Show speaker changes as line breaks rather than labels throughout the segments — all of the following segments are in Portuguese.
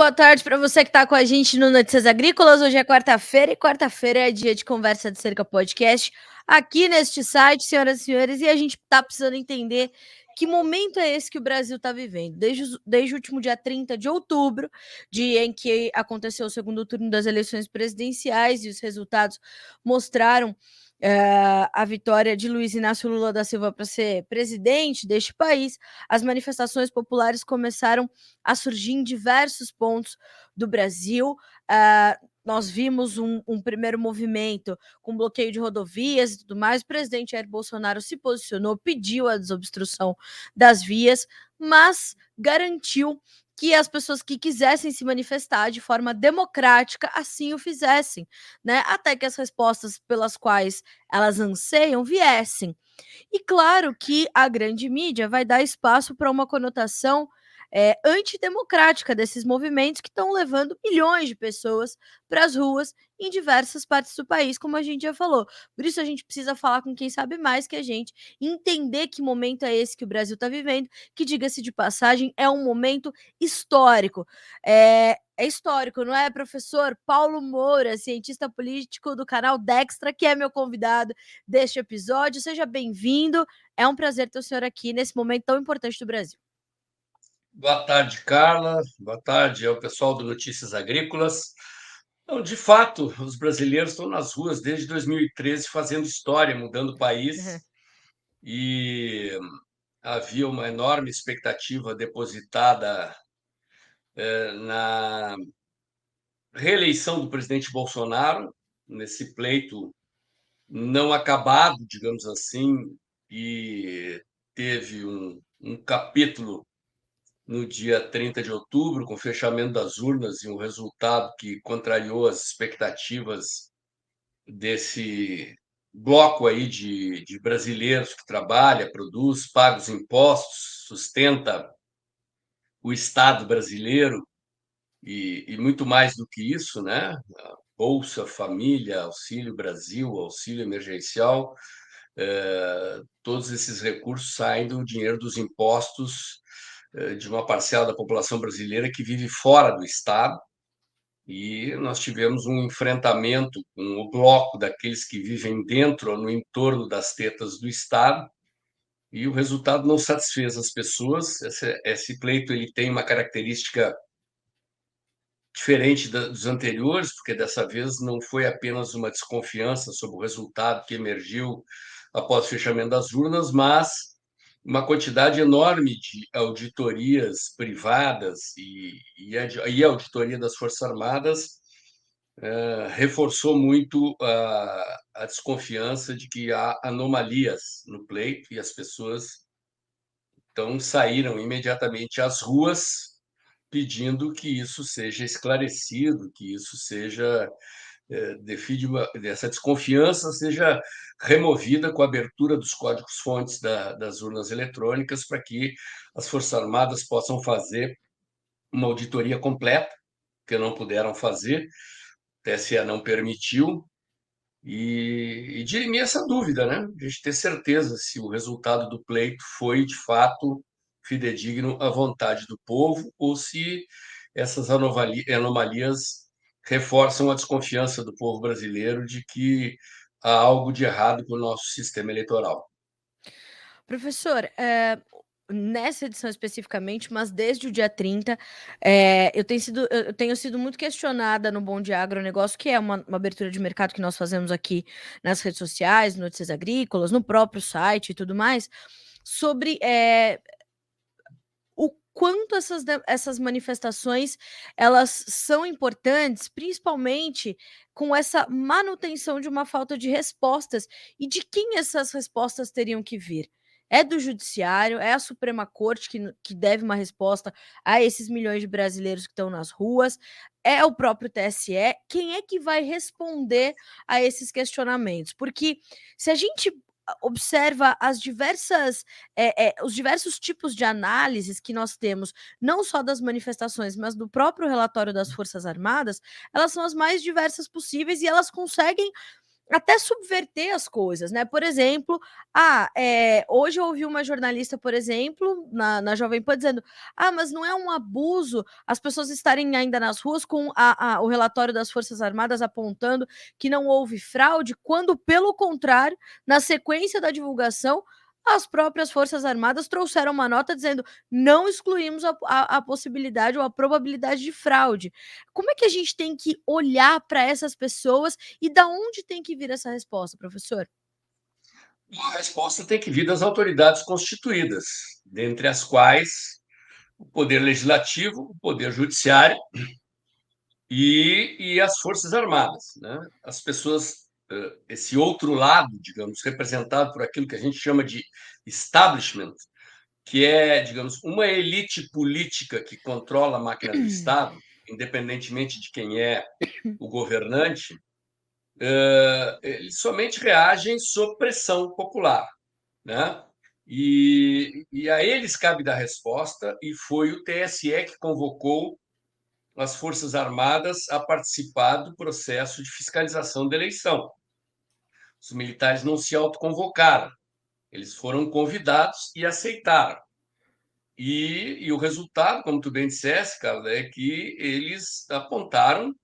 boa tarde para você que está com a gente no Notícias Agrícolas. Hoje é quarta-feira e quarta-feira é dia de Conversa de Cerca podcast aqui neste site, senhoras e senhores, e a gente está precisando entender que momento é esse que o Brasil está vivendo. Desde o último dia 30 de outubro, dia em que aconteceu o segundo turno das eleições presidenciais e os resultados mostraram a vitória de Luiz Inácio Lula da Silva para ser presidente deste país. As manifestações populares começaram a surgir em diversos pontos do Brasil. Nós vimos um primeiro movimento com bloqueio de rodovias e tudo mais. O presidente Jair Bolsonaro se posicionou, pediu a desobstrução das vias, mas garantiu que as pessoas que quisessem se manifestar de forma democrática assim o fizessem, né? Até que as respostas pelas quais elas anseiam viessem. E claro que a grande mídia vai dar espaço para uma conotação antidemocrática desses movimentos que estão levando milhões de pessoas para as ruas em diversas partes do país, como a gente já falou. Por isso a gente precisa falar com quem sabe mais que a gente, entender que momento é esse que o Brasil está vivendo, que, diga-se de passagem, é um momento histórico. É histórico, não é, professor? Paulo Moura, cientista político do canal Dextra, que é meu convidado deste episódio. Seja bem-vindo. É um prazer ter o senhor aqui nesse momento tão importante do Brasil.
Boa tarde, Carla. Boa tarde ao pessoal do Notícias Agrícolas. Então, de fato, os brasileiros estão nas ruas desde 2013 fazendo história, mudando o país, e havia uma enorme expectativa depositada na reeleição do presidente Bolsonaro, nesse pleito não acabado, digamos assim, e teve um capítulo no dia 30 de outubro, com o fechamento das urnas e um resultado que contrariou as expectativas desse bloco aí de brasileiros que trabalha, produz, paga os impostos, sustenta o Estado brasileiro e muito mais do que isso, né? Bolsa Família, Auxílio Brasil, auxílio emergencial, todos esses recursos saem do dinheiro dos impostos de uma parcela da população brasileira que vive fora do Estado, e nós tivemos um enfrentamento com o bloco daqueles que vivem dentro ou no entorno das tetas do Estado, e o resultado não satisfez as pessoas. Esse pleito ele tem uma característica diferente dos anteriores, porque dessa vez não foi apenas uma desconfiança sobre o resultado que emergiu após o fechamento das urnas, mas uma quantidade enorme de auditorias privadas e a auditoria das Forças Armadas reforçou muito a desconfiança de que há anomalias no pleito, e as pessoas então saíram imediatamente às ruas pedindo que isso seja esclarecido, que isso seja essa desconfiança seja removida com a abertura dos códigos-fontes das urnas eletrônicas, para que as Forças Armadas possam fazer uma auditoria completa, que não puderam fazer, o TSE não permitiu, e dirimir essa dúvida, né? A gente ter certeza se o resultado do pleito foi, de fato, fidedigno à vontade do povo, ou se essas anomalias reforçam a desconfiança do povo brasileiro de que há algo de errado com o nosso sistema eleitoral.
Professor, nessa edição especificamente, mas desde o dia 30, eu tenho sido muito questionada no Bom Dia Agronegócio, que é uma abertura de mercado que nós fazemos aqui nas redes sociais, Notícias Agrícolas, no próprio site e tudo mais, sobre o quanto essas manifestações elas são importantes, principalmente com essa manutenção de uma falta de respostas, e de quem essas respostas teriam que vir. É do judiciário, é a Suprema Corte que deve uma resposta a esses milhões de brasileiros que estão nas ruas, é o próprio TSE. Quem é que vai responder a esses questionamentos? Porque se a gente observa os diversos tipos de análises que nós temos, não só das manifestações, mas do próprio relatório das Forças Armadas, elas são as mais diversas possíveis e elas conseguem até subverter as coisas, né? Por exemplo, hoje eu ouvi uma jornalista, por exemplo, na Jovem Pan, dizendo: mas não é um abuso as pessoas estarem ainda nas ruas com o relatório das Forças Armadas apontando que não houve fraude, quando, pelo contrário, na sequência da divulgação, as próprias Forças Armadas trouxeram uma nota dizendo: não excluímos a possibilidade ou a probabilidade de fraude. Como é que a gente tem que olhar para essas pessoas e da onde tem que vir essa resposta, professor?
A resposta tem que vir das autoridades constituídas, dentre as quais o Poder Legislativo, o Poder Judiciário e as Forças Armadas, né? As pessoas, esse outro lado, digamos, representado por aquilo que a gente chama de establishment, que é, digamos, uma elite política que controla a máquina do Estado, independentemente de quem é o governante, eles somente reagem sob pressão popular, né? E a eles cabe dar resposta, e foi o TSE que convocou as Forças Armadas a participar do processo de fiscalização da eleição. Os militares não se autoconvocaram, eles foram convidados e aceitaram. E o resultado, como tu bem disseste, Carla, é que eles apontaram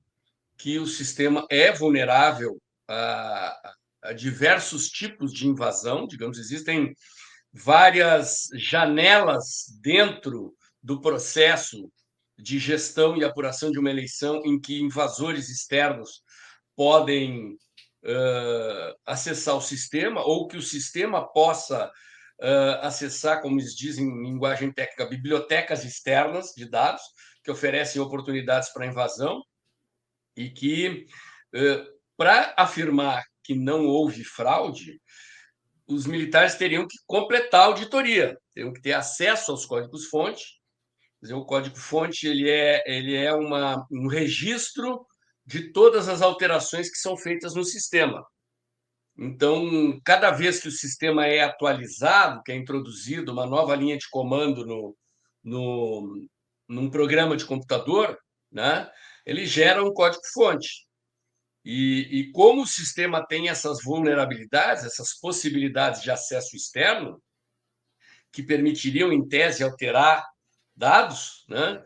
que o sistema é vulnerável a diversos tipos de invasão, digamos, existem várias janelas dentro do processo de gestão e apuração de uma eleição em que invasores externos podem acessar o sistema, ou que o sistema possa acessar, como eles dizem em linguagem técnica, bibliotecas externas de dados, que oferecem oportunidades para invasão, e que, para afirmar que não houve fraude, os militares teriam que completar a auditoria, teriam que ter acesso aos códigos-fonte. O código-fonte ele é um registro de todas as alterações que são feitas no sistema. Então, cada vez que o sistema é atualizado, que é introduzido uma nova linha de comando num programa de computador, né, ele gera um código-fonte. E como o sistema tem essas vulnerabilidades, essas possibilidades de acesso externo, que permitiriam, em tese, alterar dados, né?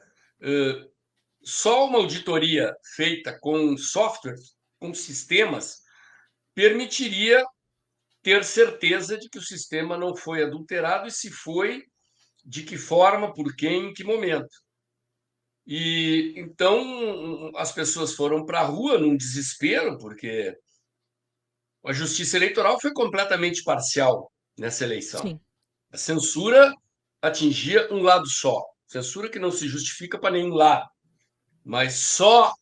Só uma auditoria feita com software, com sistemas, permitiria ter certeza de que o sistema não foi adulterado, e se foi, de que forma, por quem, em que momento. E então as pessoas foram para a rua num desespero, porque a Justiça Eleitoral foi completamente parcial nessa eleição.
Sim.
A censura atingia um lado só, censura que não se justifica para nenhum lado, mas só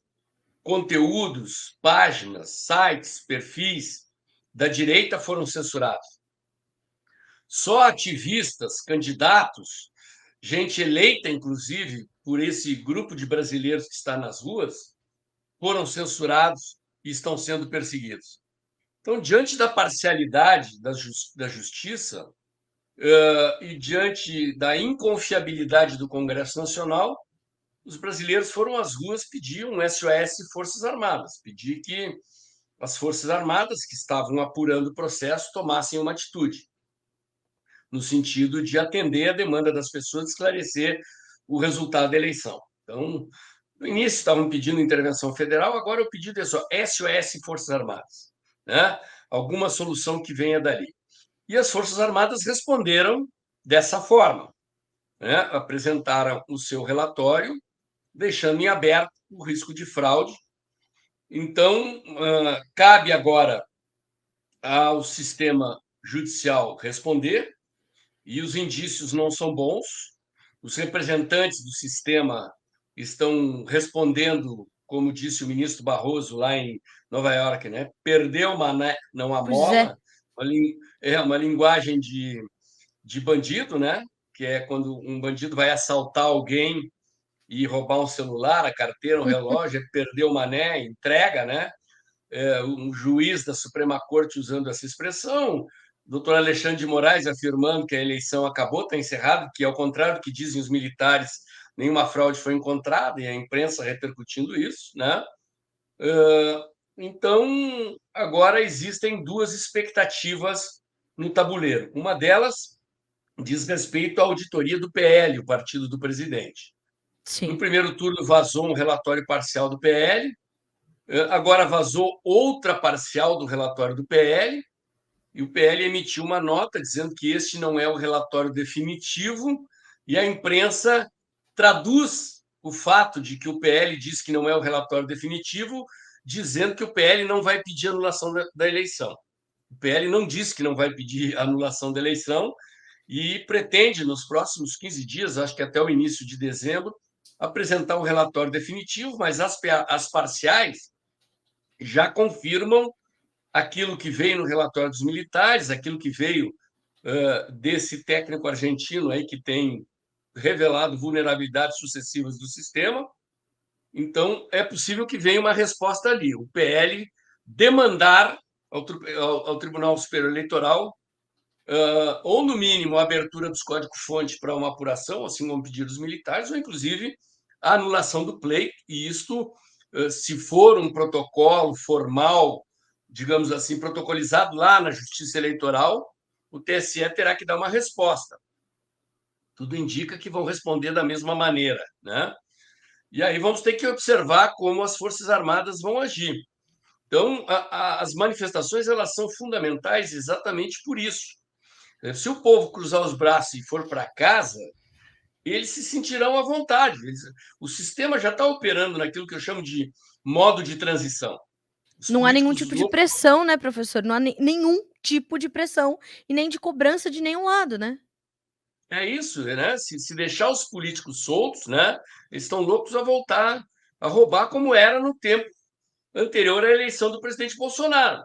conteúdos, páginas, sites, perfis da direita foram censurados. Só ativistas, candidatos, gente eleita, inclusive, por esse grupo de brasileiros que está nas ruas, foram censurados e estão sendo perseguidos. Então, diante da parcialidade da justiça, e diante da inconfiabilidade do Congresso Nacional, os brasileiros foram às ruas pedir um SOS Forças Armadas, pedir que as Forças Armadas, que estavam apurando o processo, tomassem uma atitude, no sentido de atender a demanda das pessoas, de esclarecer o resultado da eleição. Então, no início estavam pedindo intervenção federal, agora o pedido é só SOS Forças Armadas, né? Alguma solução que venha dali. E as Forças Armadas responderam dessa forma, né? Apresentaram o seu relatório, deixando em aberto o risco de fraude. Então, cabe agora ao sistema judicial responder, e os indícios não são bons. Os representantes do sistema estão respondendo, como disse o ministro Barroso lá em Nova York, né? Perdeu, mané, não
Pois é.
amola. Uma linguagem de bandido, né? Que é quando um bandido vai assaltar alguém e roubar um celular, a carteira, um relógio, perdeu o mané, entrega, né? Um juiz da Suprema Corte usando essa expressão, doutor Alexandre de Moraes afirmando que a eleição acabou, está encerrada, que ao contrário do que dizem os militares, nenhuma fraude foi encontrada, e a imprensa repercutindo isso, né? Então, agora existem duas expectativas no tabuleiro. Uma delas diz respeito à auditoria do PL, o partido do presidente. No
Sim.
primeiro turno vazou um relatório parcial do PL, agora vazou outra parcial do relatório do PL, e o PL emitiu uma nota dizendo que este não é o relatório definitivo, e a imprensa traduz o fato de que o PL diz que não é o relatório definitivo, dizendo que o PL não vai pedir anulação da eleição. O PL não disse que não vai pedir anulação da eleição e pretende, nos próximos 15 dias, acho que até o início de dezembro, apresentar o relatório definitivo, mas as parciais já confirmam aquilo que veio no relatório dos militares, aquilo que veio desse técnico argentino aí que tem revelado vulnerabilidades sucessivas do sistema. Então, é possível que venha uma resposta ali. O PL demandar ao Tribunal Superior Eleitoral, ou, no mínimo, a abertura dos códigos-fonte para uma apuração, assim como pedidos militares, ou, inclusive, a anulação do pleito. E isto, se for um protocolo formal, digamos assim, protocolizado lá na Justiça Eleitoral, o TSE terá que dar uma resposta. Tudo indica que vão responder da mesma maneira, né? E aí vamos ter que observar como as Forças Armadas vão agir. Então, as manifestações elas são fundamentais exatamente por isso. Se o povo cruzar os braços e for para casa, eles se sentirão à vontade. O sistema já está operando naquilo que eu chamo de modo de transição. Os
Não há nenhum
políticos,
tipo de pressão, né, professor? Não há nenhum tipo de pressão e nem de cobrança de nenhum lado, né?
é isso, né? Se deixar os políticos soltos, né? Eles estão loucos a voltar a roubar como era no tempo anterior à eleição do presidente Bolsonaro.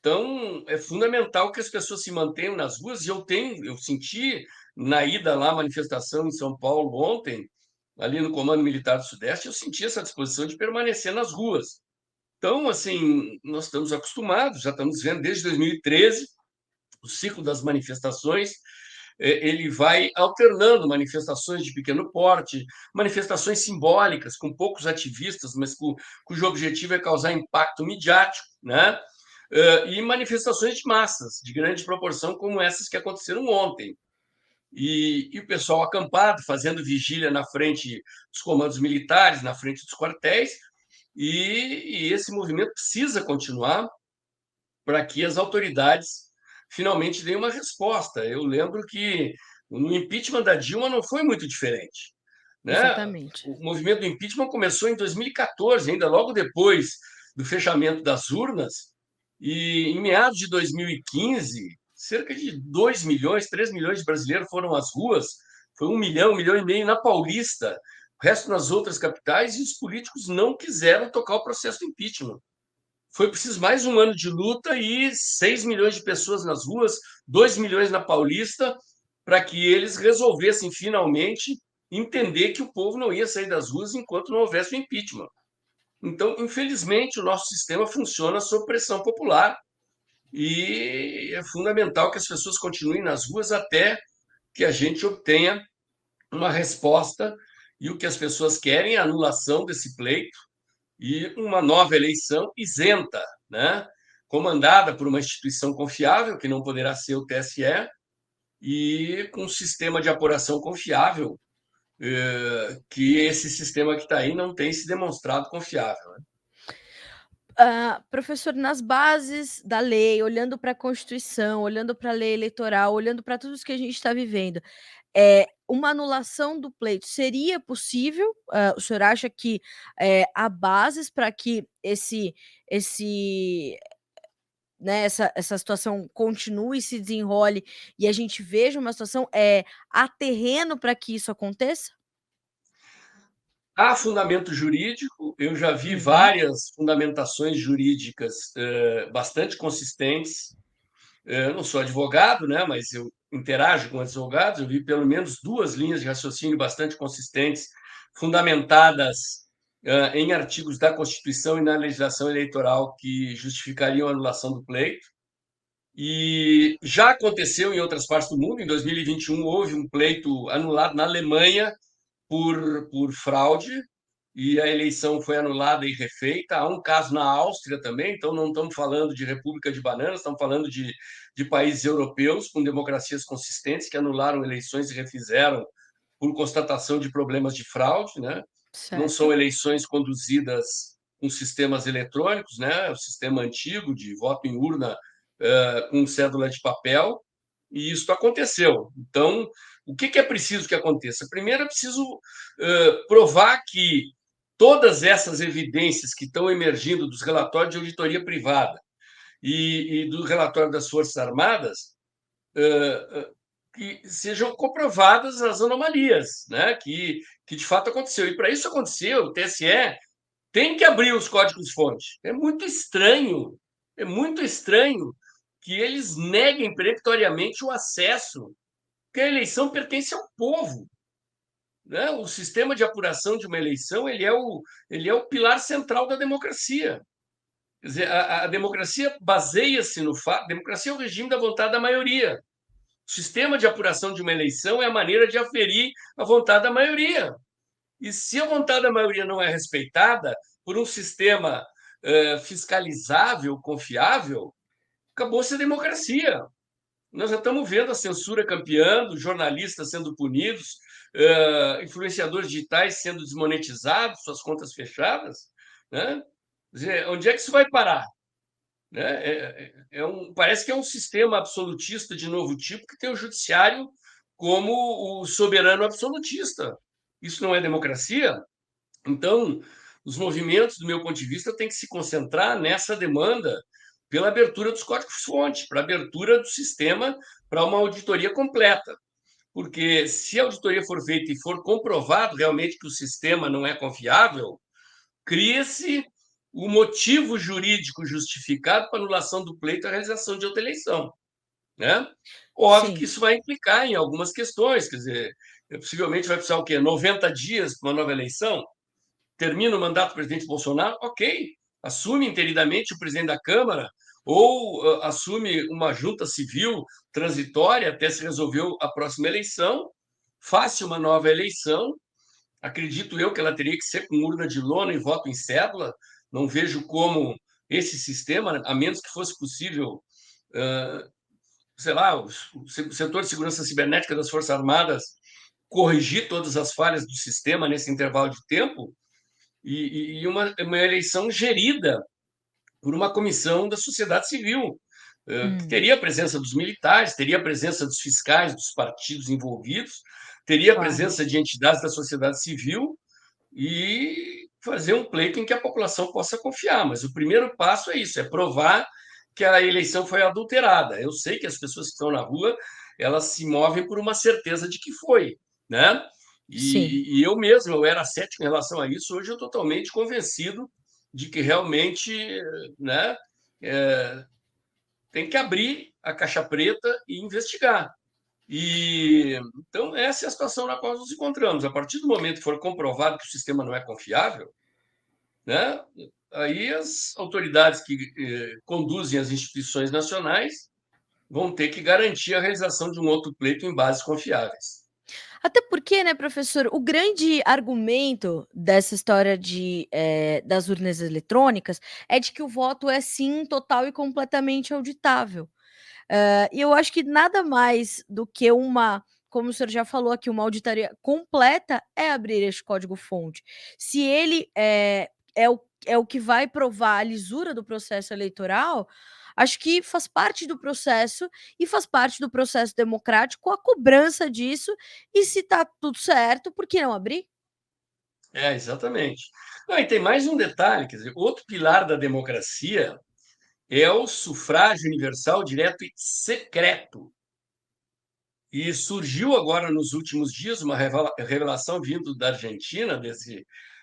Então, é fundamental que as pessoas se mantenham nas ruas. E eu senti na ida lá à manifestação em São Paulo ontem, ali no Comando Militar do Sudeste, eu senti essa disposição de permanecer nas ruas. Então, assim, nós estamos acostumados, já estamos vendo desde 2013 o ciclo das manifestações. Ele vai alternando manifestações de pequeno porte, manifestações simbólicas, com poucos ativistas, mas cujo objetivo é causar impacto midiático, né? E manifestações de massas, de grande proporção, como essas que aconteceram ontem. E o pessoal acampado, fazendo vigília na frente dos comandos militares, na frente dos quartéis, e esse movimento precisa continuar para que as autoridades finalmente deem uma resposta. Eu lembro que no impeachment da Dilma não foi muito diferente, né?
Exatamente.
O movimento do impeachment começou em 2014, ainda logo depois do fechamento das urnas, e em meados de 2015, cerca de 2 milhões, 3 milhões de brasileiros foram às ruas, foi 1 milhão e meio na Paulista, o resto nas outras capitais, e os políticos não quiseram tocar o processo do impeachment. Foi preciso mais um ano de luta e 6 milhões de pessoas nas ruas, 2 milhões na Paulista, para que eles resolvessem finalmente entender que o povo não ia sair das ruas enquanto não houvesse o impeachment. Então, infelizmente, o nosso sistema funciona sob pressão popular e é fundamental que as pessoas continuem nas ruas até que a gente obtenha uma resposta. E o que as pessoas querem é a anulação desse pleito e uma nova eleição isenta, né? Comandada por uma instituição confiável, que não poderá ser o TSE, e com um sistema de apuração confiável, que esse sistema que está aí não tem se demonstrado confiável. Né?
Professor, nas bases da lei, olhando para a Constituição, olhando para a lei eleitoral, olhando para tudo isso que a gente está vivendo, uma anulação do pleito seria possível? O senhor acha que há bases para que esse né, essa situação continue, se desenrole e a gente veja uma situação, há terreno para que isso aconteça?
Há fundamento jurídico, eu já vi
Uhum.
várias fundamentações jurídicas bastante consistentes. Eu não sou advogado, né, mas eu interajo com advogados, eu vi pelo menos duas linhas de raciocínio bastante consistentes, fundamentadas em artigos da Constituição e na legislação eleitoral que justificariam a anulação do pleito. E já aconteceu em outras partes do mundo. Em 2021 houve um pleito anulado na Alemanha por fraude, e a eleição foi anulada e refeita. Há um caso na Áustria também, então não estamos falando de República de Bananas, estamos falando de países europeus com democracias consistentes que anularam eleições e refizeram por constatação de problemas de fraude, né? Não são
Certo.
eleições conduzidas com sistemas eletrônicos, né? O sistema antigo de voto em urna com cédula de papel, e isso aconteceu. Então, o que é preciso que aconteça? Primeiro, é preciso provar que todas essas evidências que estão emergindo dos relatórios de auditoria privada e do relatório das Forças Armadas que sejam comprovadas as anomalias, né? Que de fato aconteceu. E para isso aconteceu, o TSE tem que abrir os códigos-fonte. É muito estranho que eles neguem peremptoriamente o acesso, porque a eleição pertence ao povo. Né? O sistema de apuração de uma eleição ele é o pilar central da democracia. Quer dizer, a democracia baseia-se no fato. Democracia é o regime da vontade da maioria. O sistema de apuração de uma eleição é a maneira de aferir a vontade da maioria. E se a vontade da maioria não é respeitada por um sistema fiscalizável, confiável, acabou-se a democracia. Nós já estamos vendo a censura campeando, jornalistas sendo punidos, influenciadores digitais sendo desmonetizados, suas contas fechadas. Né? Quer dizer, onde é que isso vai parar? Né? Parece que é um sistema absolutista de novo tipo que tem o judiciário como o soberano absolutista. Isso não é democracia? Então, os movimentos, do meu ponto de vista, têm que se concentrar nessa demanda pela abertura dos códigos-fonte, para a abertura do sistema para uma auditoria completa. Porque se a auditoria for feita e for comprovado realmente que o sistema não é confiável, cria-se o motivo jurídico justificado para anulação do pleito e a realização de outra eleição. Né? Óbvio que
Sim.
isso vai implicar em algumas questões, quer dizer, possivelmente vai precisar o quê? 90 dias para uma nova eleição? Termina o mandato do presidente Bolsonaro? Ok, assume interidamente o presidente da Câmara ou assume uma junta civil transitória até se resolver a próxima eleição, faça uma nova eleição. Acredito eu que ela teria que ser com urna de lona e voto em cédula. Não vejo como esse sistema, a menos que fosse possível, sei lá, o setor de segurança cibernética das Forças Armadas corrigir todas as falhas do sistema nesse intervalo de tempo e uma eleição gerida por uma comissão da sociedade civil, que teria a presença dos militares, teria a presença dos fiscais, dos partidos envolvidos, teria a
Claro.
presença de entidades da sociedade civil e fazer um pleito em que a população possa confiar. Mas o primeiro passo é isso, é provar que a eleição foi adulterada. Eu sei que as pessoas que estão na rua, elas se movem por uma certeza de que foi, né?
Sim.
E eu mesmo, eu era cético em relação a isso, hoje eu estou totalmente convencido de que realmente, né, tem que abrir a caixa preta e investigar. E então essa é a situação na qual nos encontramos. A partir do momento que for comprovado que o sistema não é confiável, né, aí as autoridades que conduzem as instituições nacionais vão ter que garantir a realização de um outro pleito em bases confiáveis.
Até porque, né, professor, o grande argumento dessa história das urnas eletrônicas é de que o voto é sim total e completamente auditável. E eu acho que nada mais do que como o senhor já falou aqui, uma auditoria completa é abrir este código-fonte. Se ele é o que vai provar a lisura do processo eleitoral, acho que faz parte do processo e faz parte do processo democrático a cobrança disso, e se está tudo certo, por que não abrir?
Exatamente. Não, e tem mais um detalhe, quer dizer, outro pilar da democracia é o sufrágio universal direto e secreto. E surgiu agora nos últimos dias uma revelação vindo da Argentina,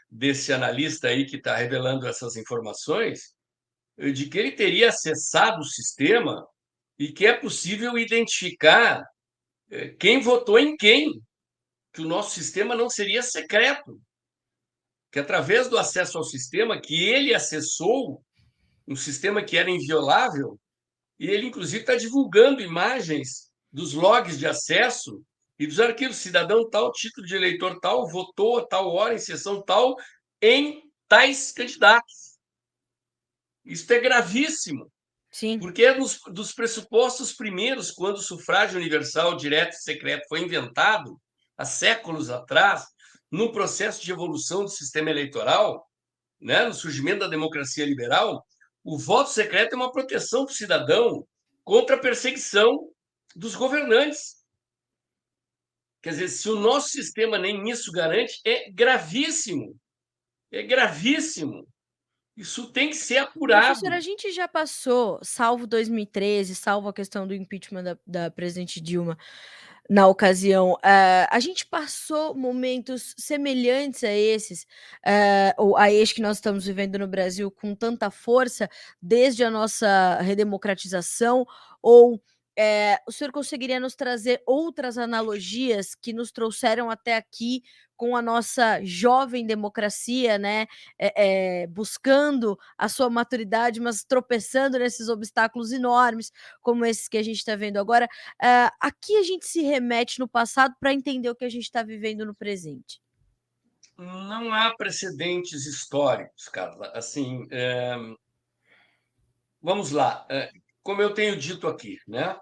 desse analista aí que está revelando essas informações, de que ele teria acessado o sistema e que é possível identificar quem votou em quem, que o nosso sistema não seria secreto, que através do acesso ao sistema, que ele acessou um sistema que era inviolável, e ele, inclusive, está divulgando imagens dos logs de acesso e dos arquivos. Cidadão tal, título de eleitor tal, votou a tal hora, em sessão tal, em tais candidatos. Isso é gravíssimo,
Sim.
porque é dos pressupostos primeiros, quando o sufrágio universal direto e secreto foi inventado, há séculos atrás, no processo de evolução do sistema eleitoral, né, no surgimento da democracia liberal, o voto secreto é uma proteção para o cidadão contra a perseguição dos governantes. Quer dizer, se o nosso sistema nem isso garante, é gravíssimo. É gravíssimo. Isso tem que ser
Professor, a
apurado.
gente já passou, salvo 2013, salvo a questão do impeachment da presidente Dilma na ocasião, a gente passou momentos semelhantes a esses, ou a este que nós estamos vivendo no Brasil com tanta força, desde a nossa redemocratização, ou o senhor conseguiria nos trazer outras analogias que nos trouxeram até aqui com a nossa jovem democracia, né, buscando a sua maturidade, mas tropeçando nesses obstáculos enormes, como esses que a gente está vendo agora. Aqui a gente se remete no passado para entender o que a gente está vivendo no presente.
Não há precedentes históricos, Carla. Assim, vamos lá. Como eu tenho dito aqui, né?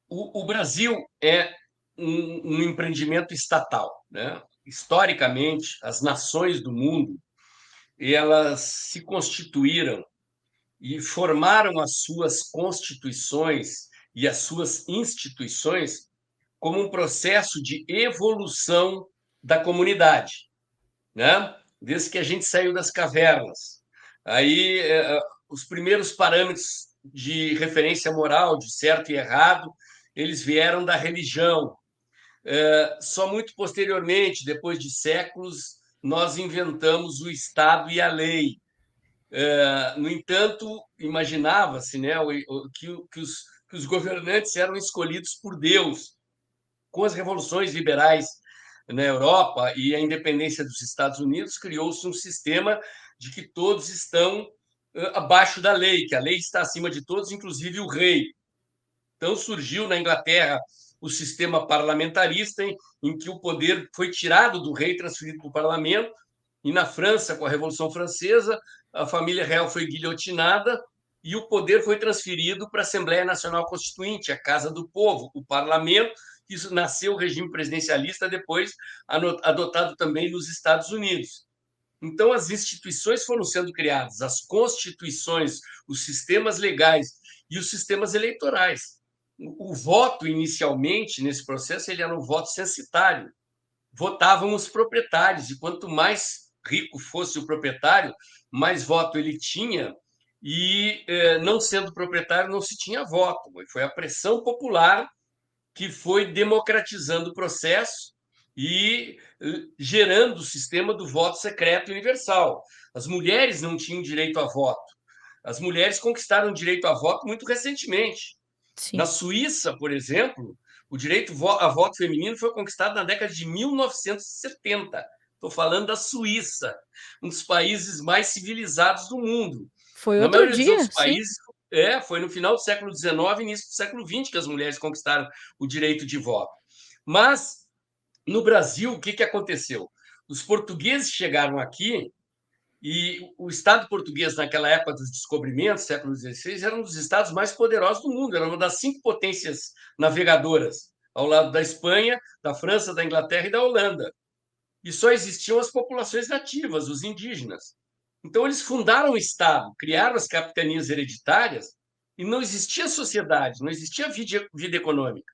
O Brasil é um empreendimento estatal, né? Historicamente, as nações do mundo elas se constituíram e formaram as suas constituições e as suas instituições como um processo de evolução da comunidade, né? Desde que a gente saiu das cavernas. Aí, os primeiros parâmetros de referência moral, de certo e errado, eles vieram da religião. Só muito posteriormente, depois de séculos, nós inventamos o Estado e a lei. No entanto, imaginava-se, né, que os governantes eram escolhidos por Deus. Com as revoluções liberais na Europa e a independência dos Estados Unidos, criou-se um sistema de que todos estão abaixo da lei, que a lei está acima de todos, inclusive o rei. Então surgiu na Inglaterra o sistema parlamentarista, em que o poder foi tirado do rei, transferido para o parlamento, e na França, com a Revolução Francesa, a família real foi guilhotinada e o poder foi transferido para a Assembleia Nacional Constituinte, a Casa do Povo, o parlamento. Isso nasceu o regime presidencialista, depois adotado também nos Estados Unidos. Então, as instituições foram sendo criadas, as constituições, os sistemas legais e os sistemas eleitorais. O voto, inicialmente, nesse processo, ele era um voto censitário. Votavam os proprietários, e quanto mais rico fosse o proprietário, mais voto ele tinha, e não sendo proprietário, não se tinha voto. Foi a pressão popular que foi democratizando o processo e gerando o sistema do voto secreto universal. As mulheres não tinham direito a voto. As mulheres conquistaram o direito a voto muito recentemente.
Sim.
Na Suíça, por exemplo, o direito a voto feminino foi conquistado na década de 1970. Estou falando da Suíça, um dos países mais civilizados do mundo.
Foi
Na
outro
maioria dos
dia,
outros
sim.
países, foi no final do século XIX, início do século XX que as mulheres conquistaram o direito de voto. Mas, no Brasil, o que aconteceu? Os portugueses chegaram aqui e o Estado português, naquela época dos descobrimentos, século XVI, era um dos estados mais poderosos do mundo, era uma das 5 potências navegadoras, ao lado da Espanha, da França, da Inglaterra e da Holanda. E só existiam as populações nativas, os indígenas. Então, eles fundaram o Estado, criaram as capitanias hereditárias e não existia sociedade, não existia vida econômica.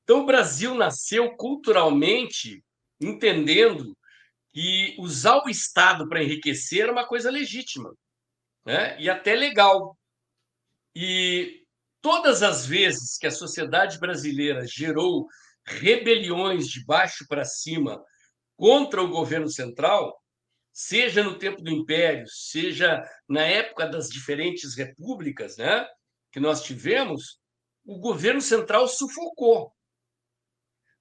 Então, o Brasil nasceu culturalmente entendendo que usar o Estado para enriquecer era uma coisa legítima, né? E até legal. E todas as vezes que a sociedade brasileira gerou rebeliões de baixo para cima contra o governo central, seja no tempo do Império, seja na época das diferentes repúblicas, né, que nós tivemos, o governo central sufocou.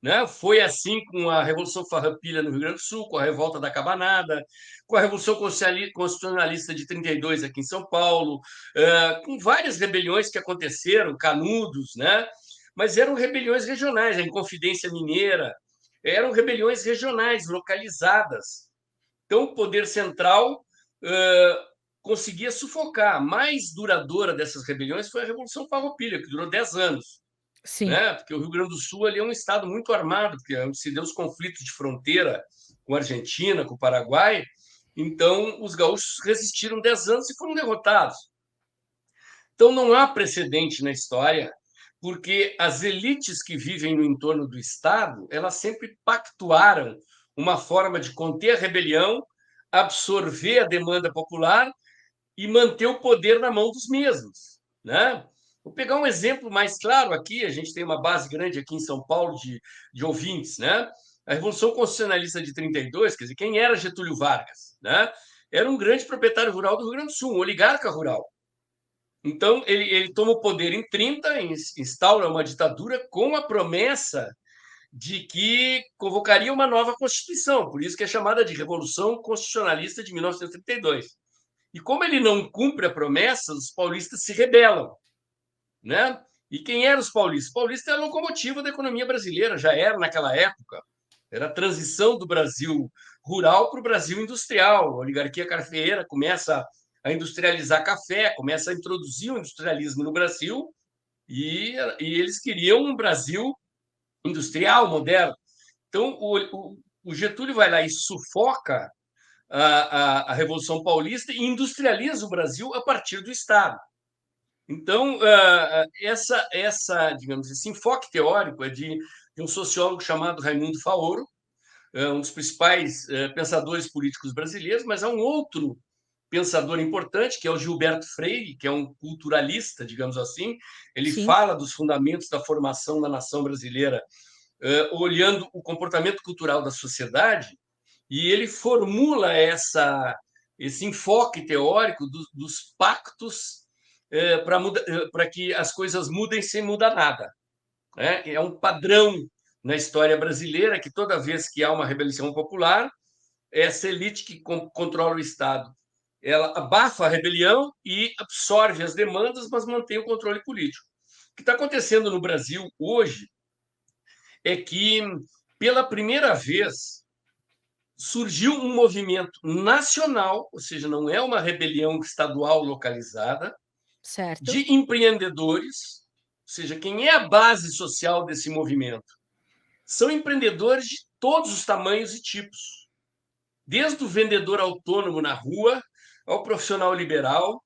Né? Foi assim com a Revolução Farroupilha no Rio Grande do Sul, com a Revolta da Cabanada, com a Revolução Constitucionalista de 32 aqui em São Paulo, com várias rebeliões que aconteceram, Canudos, né? Mas eram rebeliões regionais, a Inconfidência Mineira, eram rebeliões regionais, localizadas. Então, o poder central conseguia sufocar. A mais duradoura dessas rebeliões foi a Revolução Farroupilha, que durou 10 anos.
Sim.
Né? Porque o Rio Grande do Sul ali é um estado muito armado, porque é onde se deu os conflitos de fronteira com a Argentina, com o Paraguai. Então, os gaúchos resistiram 10 anos e foram derrotados. Então, não há precedente na história, porque as elites que vivem no entorno do Estado, elas sempre pactuaram uma forma de conter a rebelião, absorver a demanda popular e manter o poder na mão dos mesmos. Né? Vou pegar um exemplo mais claro aqui, a gente tem uma base grande aqui em São Paulo de ouvintes. Né? A Revolução Constitucionalista de 32, quer dizer, quem era Getúlio Vargas? Né? Era um grande proprietário rural do Rio Grande do Sul, um oligarca rural. Então, ele toma o poder em 30, instaura uma ditadura com a promessa de que convocaria uma nova Constituição, por isso que é chamada de Revolução Constitucionalista de 1932. E como ele não cumpre a promessa, os paulistas se rebelam. Né? E quem eram os paulistas? Os paulistas eram a locomotiva da economia brasileira, já era naquela época. Era a transição do Brasil rural para o Brasil industrial. A oligarquia cafeeira começa a industrializar café, começa a introduzir o industrialismo no Brasil, e eles queriam um Brasil industrial, moderno. Então, o Getúlio vai lá e sufoca a Revolução Paulista e industrializa o Brasil a partir do Estado. Então, digamos, esse enfoque teórico é de um sociólogo chamado Raimundo Faoro, um dos principais pensadores políticos brasileiros, mas há um outro pensador importante, que é o Gilberto Freire, que é um culturalista, digamos assim. Ele
Sim.
fala dos fundamentos da formação da nação brasileira, olhando o comportamento cultural da sociedade, e ele formula esse enfoque teórico dos pactos para que as coisas mudem sem mudar nada. Né? É um padrão na história brasileira que toda vez que há uma rebelião popular, essa elite que controla o Estado, ela abafa a rebelião e absorve as demandas, mas mantém o controle político. O que está acontecendo no Brasil hoje é que, pela primeira vez, surgiu um movimento nacional, ou seja, não é uma rebelião estadual localizada,
Certo.
de empreendedores, ou seja, quem é a base social desse movimento? São empreendedores de todos os tamanhos e tipos, desde o vendedor autônomo na rua, ao profissional liberal,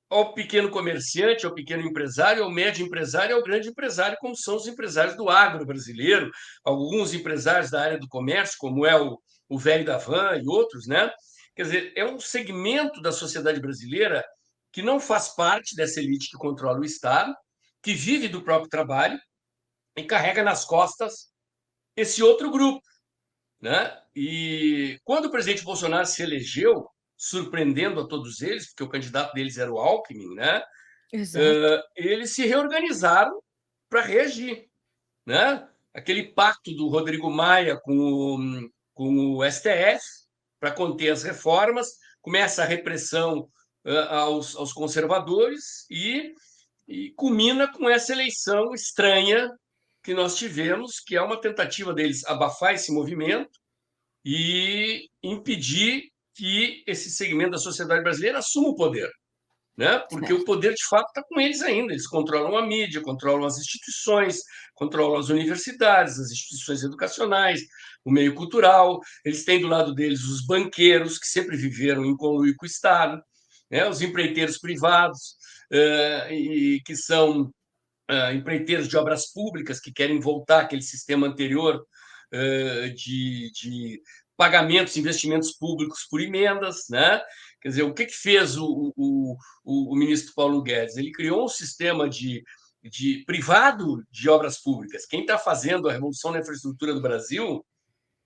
ao pequeno comerciante, ao pequeno empresário, ao médio empresário, ao grande empresário, como são os empresários do agro brasileiro, alguns empresários da área do comércio, como é o velho da van e outros. Né? Quer dizer, é um segmento da sociedade brasileira que não faz parte dessa elite que controla o Estado, que vive do próprio trabalho e carrega nas costas esse outro grupo. Né? E quando o presidente Bolsonaro se elegeu, surpreendendo a todos eles, porque o candidato deles era o Alckmin, né?
Exato.
Eles se reorganizaram para reagir. Né? Aquele pacto do Rodrigo Maia com o STF para conter as reformas, começa a repressão aos conservadores e culmina com essa eleição estranha que nós tivemos, que é uma tentativa deles abafar esse movimento e impedir que esse segmento da sociedade brasileira assuma o poder. Né? Porque o
Certo.
poder, de fato, está com eles ainda. Eles controlam a mídia, controlam as instituições, controlam as universidades, as instituições educacionais, o meio cultural. Eles têm do lado deles os banqueiros, que sempre viveram em conluio com o Estado, né? Os empreiteiros privados, e que são empreiteiros de obras públicas, que querem voltar àquele sistema anterior de pagamentos, investimentos públicos por emendas. Né? Quer dizer, o que fez o ministro Paulo Guedes? Ele criou um sistema de privado de obras públicas. Quem está fazendo a revolução na infraestrutura do Brasil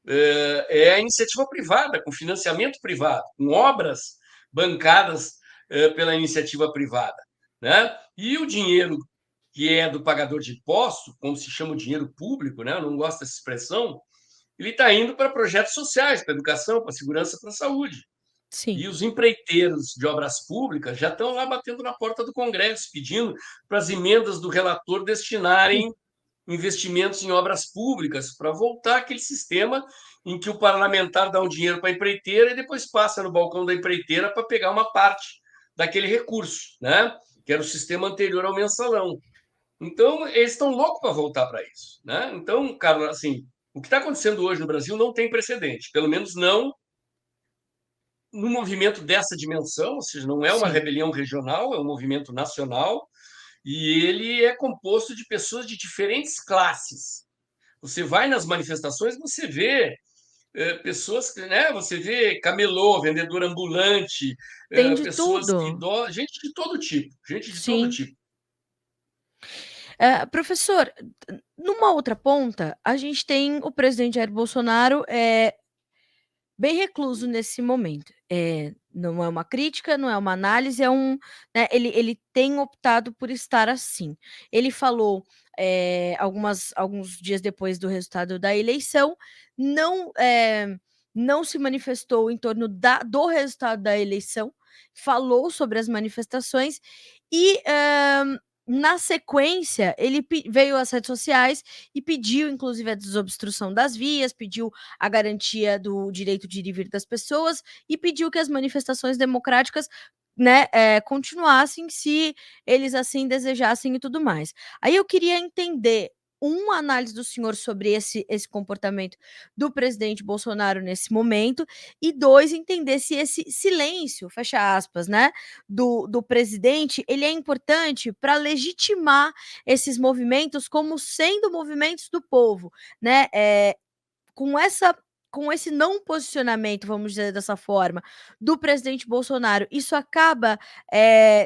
é a iniciativa privada, com financiamento privado, com obras bancadas pela iniciativa privada. Né? E o dinheiro que é do pagador de imposto, como se chama o dinheiro público, né? Eu não gosto dessa expressão, ele está indo para projetos sociais, para educação, para segurança, para saúde.
Sim.
E os empreiteiros de obras públicas já estão lá batendo na porta do Congresso, pedindo para as emendas do relator destinarem investimentos em obras públicas para voltar àquele sistema em que o parlamentar dá um dinheiro para a empreiteira e depois passa no balcão da empreiteira para pegar uma parte daquele recurso, né? Que era o sistema anterior ao mensalão. Então, eles estão loucos para voltar para isso, né? Então, Carlos, assim, o que está acontecendo hoje no Brasil não tem precedente, pelo menos não num movimento dessa dimensão, ou seja, não é uma
Sim.
rebelião regional, é um movimento nacional, e ele é composto de pessoas de diferentes classes. Você vai nas manifestações, você vê pessoas, né? Você vê camelô, vendedor ambulante,
Tem de
pessoas
tudo.
idosas, gente de todo
Sim.
tipo.
Professor, numa outra ponta, a gente tem o presidente Jair Bolsonaro, bem recluso nesse momento. Não é uma crítica, não é uma análise, né, ele tem optado por estar assim. Ele falou, alguns dias depois do resultado da eleição, não, não se manifestou em torno do resultado da eleição, falou sobre as manifestações e, na sequência, ele veio às redes sociais e pediu, inclusive, a desobstrução das vias, pediu a garantia do direito de ir e vir das pessoas e pediu que as manifestações democráticas, né, continuassem se eles assim desejassem e tudo mais. Aí eu queria entender uma análise do senhor sobre esse comportamento do presidente Bolsonaro nesse momento e dois, entender se esse silêncio, fecha aspas, né, do presidente, ele é importante para legitimar esses movimentos como sendo movimentos do povo, né, com essa com esse não posicionamento, vamos dizer dessa forma, do presidente Bolsonaro, isso acaba,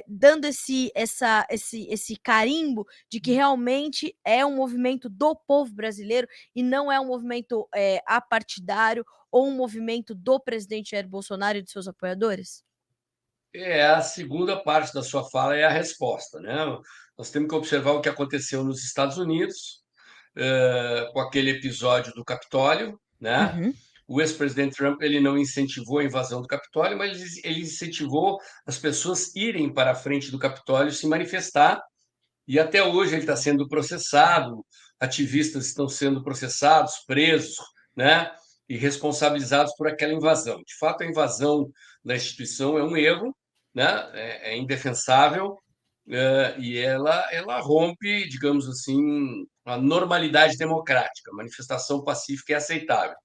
dando esse carimbo de que realmente é um movimento do povo brasileiro e não é um movimento, apartidário ou um movimento do presidente Jair Bolsonaro e de seus apoiadores?
A segunda parte da sua fala é a resposta, né? Nós temos que observar o que aconteceu nos Estados Unidos, com aquele episódio do Capitólio, né?
Uhum,
O ex-presidente Trump ele não incentivou a invasão do Capitólio, mas ele incentivou as pessoas irem para a frente do Capitólio se manifestar, e até hoje ele está sendo processado, ativistas estão sendo processados, presos, né? E responsabilizados por aquela invasão. De fato, a invasão da instituição é um erro, né? É indefensável, e ela rompe, digamos assim, a normalidade democrática. A manifestação pacífica é aceitável.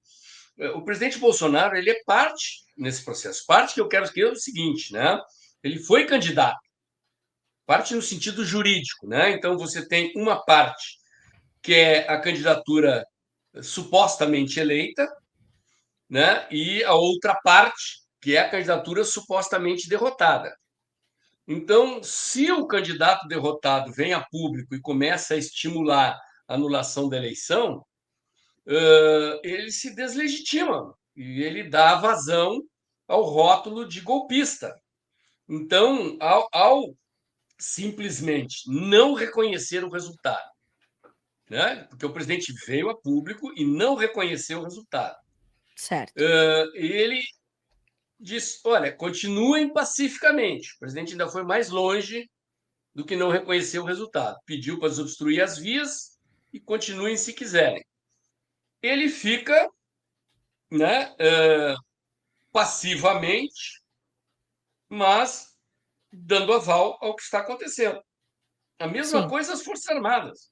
O presidente Bolsonaro ele é parte nesse processo. Parte que eu quero que é o seguinte, né? Ele foi candidato, parte no sentido jurídico, né? Então você tem uma parte que é a candidatura supostamente eleita, né? E a outra parte que é a candidatura supostamente derrotada. Então, se o candidato derrotado vem a público e começa a estimular a anulação da eleição, ele se deslegitima e ele dá vazão ao rótulo de golpista. Então, ao simplesmente não reconhecer o resultado, né? Porque o presidente veio a público e não reconheceu o resultado.
certo.
Ele disse: olha, continuem pacificamente. O presidente ainda foi mais longe do que não reconhecer o resultado. Pediu para desobstruir as vias e continuem se quiserem. Ele fica, né, passivamente, mas dando aval ao que está acontecendo. A mesma
Sim,
coisa as Forças Armadas.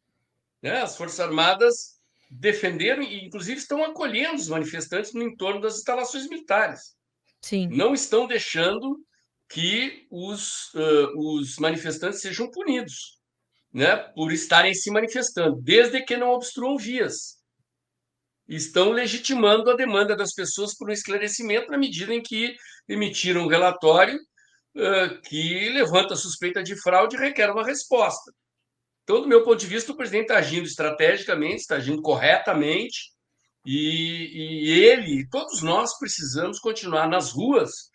Né? As Forças Armadas defenderam e, inclusive, estão acolhendo os manifestantes no entorno das instalações militares.
sim,
Não estão deixando que os manifestantes sejam punidos, né, por estarem se manifestando, desde que não obstruam vias. Estão legitimando a demanda das pessoas por um esclarecimento na medida em que emitiram um relatório que levanta suspeita de fraude e requer uma resposta. Então, do meu ponto de vista, o presidente está agindo estrategicamente, está agindo corretamente, e ele, todos nós precisamos continuar nas ruas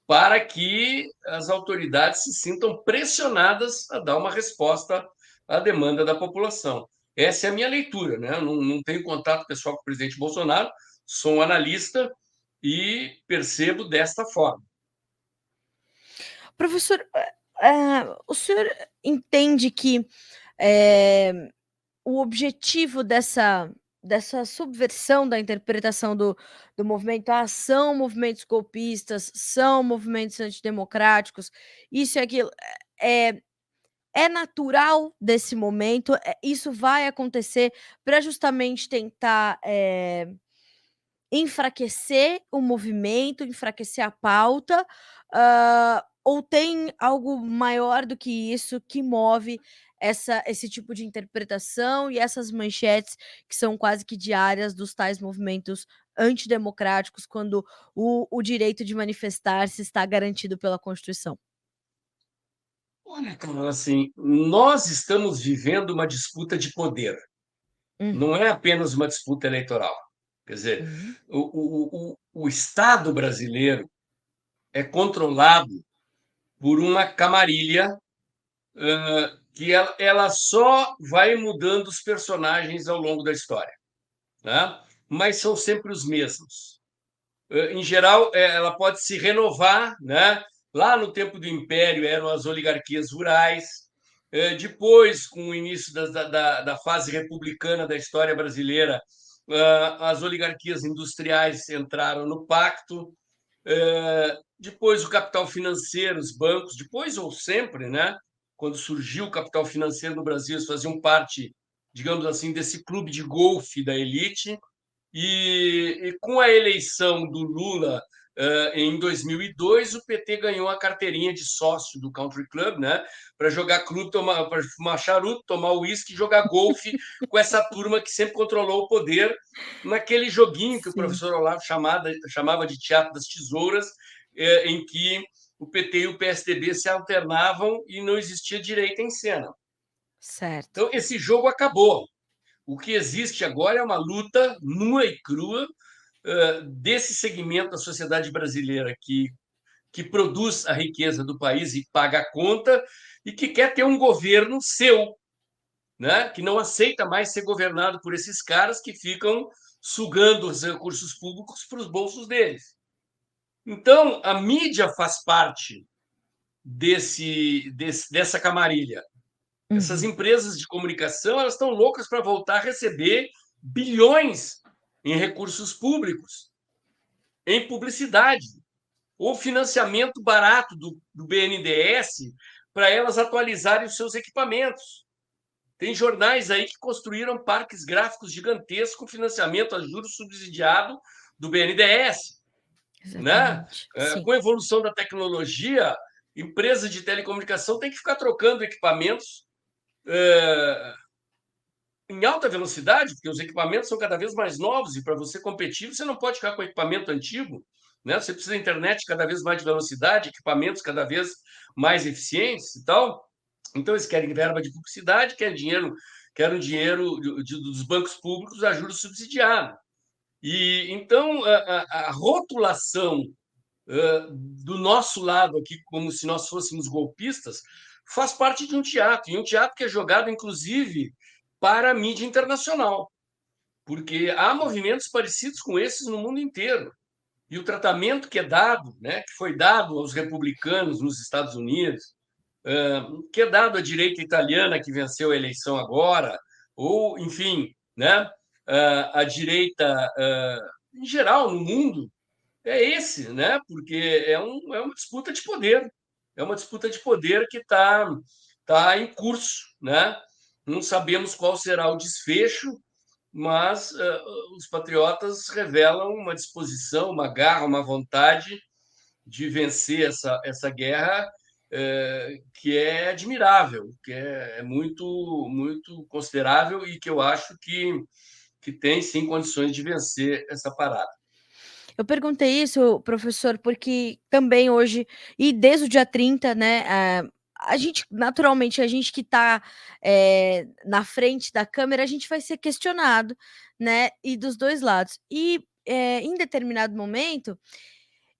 para que as autoridades se sintam pressionadas a dar uma resposta à demanda da população. Essa é a minha leitura, né? Não tenho contato pessoal com o presidente Bolsonaro, sou um analista e percebo desta forma.
professor, o senhor entende que, eh, o objetivo dessa subversão da interpretação do movimento, são movimentos golpistas, são movimentos antidemocráticos, isso e aquilo, é é natural desse momento, isso vai acontecer para justamente tentar, enfraquecer o movimento, enfraquecer a pauta, ou tem algo maior do que isso que move esse tipo de interpretação e essas manchetes que são quase que diárias dos tais movimentos antidemocráticos, quando o direito de manifestar-se está garantido pela Constituição?
Olha, Carol, assim, nós estamos vivendo uma disputa de poder, não
Uhum,
é apenas uma disputa eleitoral. Quer dizer,
uhum,
o Estado brasileiro é controlado por uma camarilha que ela só vai mudando os personagens ao longo da história, né? Mas são sempre os mesmos. Em geral, ela pode se renovar, né? Lá no tempo do Império eram as oligarquias rurais. Depois, com o início da fase republicana da história brasileira, as oligarquias industriais entraram no pacto. Depois, o capital financeiro, os bancos, depois ou sempre, né? Quando surgiu o capital financeiro no Brasil, eles faziam parte, digamos assim, desse clube de golfe da elite. E com a eleição do Lula em 2002, o PT ganhou a carteirinha de sócio do Country Club, né? Para jogar clube, para fumar charuto, tomar uísque e jogar golfe com essa turma que sempre controlou o poder naquele joguinho que o
sim,
professor Olavo chamava de Teatro das Tesouras, em que o PT e o PSDB se alternavam e não existia direita em cena.
certo.
Então, esse jogo acabou. O que existe agora é uma luta nua e crua desse segmento da sociedade brasileira que produz a riqueza do país e paga a conta e que quer ter um governo seu, né? Que não aceita mais ser governado por esses caras que ficam sugando os recursos públicos para os bolsos deles. Então, a mídia faz parte dessa camarilha. Essas
Uhum.
empresas de comunicação elas estão loucas para voltar a receber bilhões em recursos públicos, em publicidade, ou financiamento barato do BNDES para elas atualizarem os seus equipamentos. Tem jornais aí que construíram parques gráficos gigantescos com financiamento a juros subsidiado do BNDES, né?
Exatamente, sim.
Com a evolução da tecnologia, empresas de telecomunicação têm que ficar trocando equipamentos em alta velocidade, porque os equipamentos são cada vez mais novos e para você competir, você não pode ficar com equipamento antigo, né? Você precisa de internet cada vez mais de velocidade, equipamentos cada vez mais eficientes e tal. Então, eles querem verba de publicidade, querem dinheiro dos bancos públicos a juros subsidiados. E então a rotulação do nosso lado aqui, como se nós fôssemos golpistas, faz parte de um teatro, e um teatro que é jogado, inclusive, para a mídia internacional, porque há movimentos parecidos com esses no mundo inteiro. E o tratamento que é dado, né, que foi dado aos republicanos nos Estados Unidos, que é dado à direita italiana que venceu a eleição agora, ou, enfim, né, a direita em geral no mundo, é esse, né? Porque é uma disputa de poder, é uma disputa de poder que tá em curso, né? Não sabemos qual será o desfecho, mas os patriotas revelam uma disposição, uma garra, uma vontade de vencer essa guerra que é admirável, que é muito, muito considerável e que eu acho que tem sim condições de vencer essa parada.
Eu perguntei isso, professor, porque também hoje e desde o dia 30, né, a gente naturalmente, a gente que está, na frente da câmera, a gente vai ser questionado, né, e dos 2 lados. E, em determinado momento,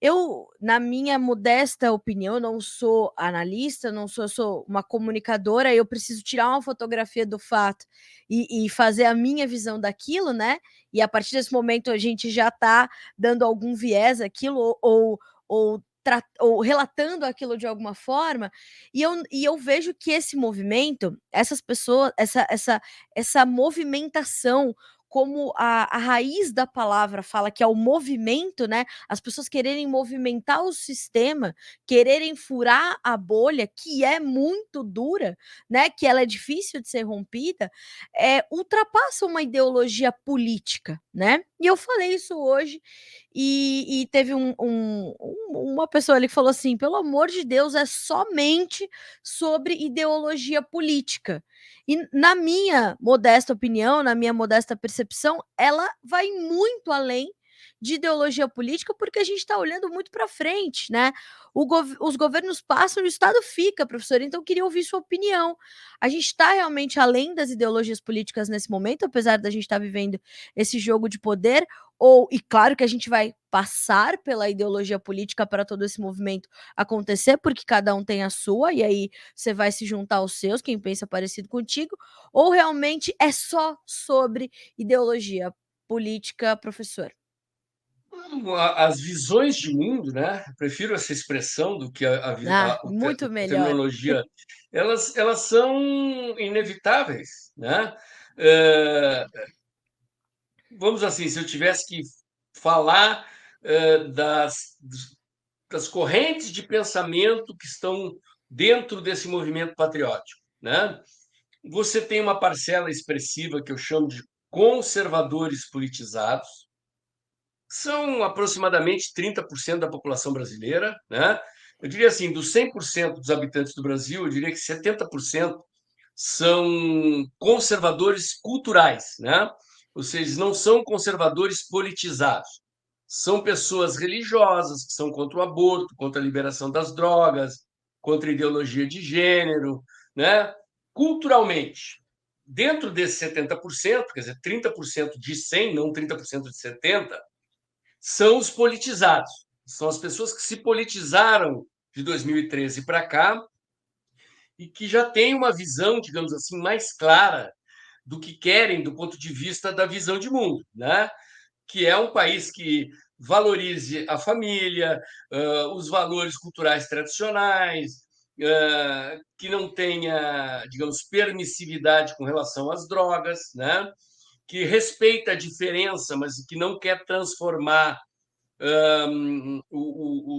eu, na minha modesta opinião, eu não sou analista, não sou, eu sou uma comunicadora, eu preciso tirar uma fotografia do fato e fazer a minha visão daquilo, né, e a partir desse momento a gente já está dando algum viés àquilo ou ou relatando aquilo de alguma forma, e eu vejo que esse movimento, essas pessoas, essa movimentação, como a raiz da palavra fala que é o movimento, né, as pessoas quererem movimentar o sistema, quererem furar a bolha, que é muito dura, né, que ela é difícil de ser rompida, ultrapassa uma ideologia política, né. E eu falei isso hoje, e teve uma pessoa ali que falou assim: "Pelo amor de Deus, é somente sobre ideologia política". E na minha modesta opinião, na minha modesta percepção, ela vai muito além de ideologia política, porque a gente está olhando muito para frente, né. Os governos passam e o Estado fica, professor, então eu queria ouvir sua opinião. A gente está realmente além das ideologias políticas nesse momento, apesar da gente estar vivendo esse jogo de poder, e claro que a gente vai passar pela ideologia política para todo esse movimento acontecer, porque cada um tem a sua, e aí você vai se juntar aos seus, quem pensa parecido contigo, ou realmente é só sobre ideologia política, professor?
As visões de mundo, né? Prefiro essa expressão do que
Ah, muito
a
melhor.
terminologia. Elas são inevitáveis, né? Eh, Vamos assim, se eu tivesse que falar das correntes de pensamento que estão dentro desse movimento patriótico, né? Você tem uma parcela expressiva que eu chamo de conservadores politizados, são aproximadamente 30% da população brasileira, né? Eu diria assim, dos 100% dos habitantes do Brasil, eu diria que 70% são conservadores culturais, né? Ou seja, não são conservadores politizados. São pessoas religiosas que são contra o aborto, contra a liberação das drogas, contra a ideologia de gênero, né? Culturalmente, dentro desses 70%, quer dizer, 30% de 100, não 30% de 70, são os politizados. São as pessoas que se politizaram de 2013 para cá e que já têm uma visão, digamos assim, mais clara do que querem do ponto de vista da visão de mundo, né? Que é um país que valorize a família, os valores culturais tradicionais, que não tenha, digamos, permissividade com relação às drogas, né? Que respeita a diferença, mas que não quer transformar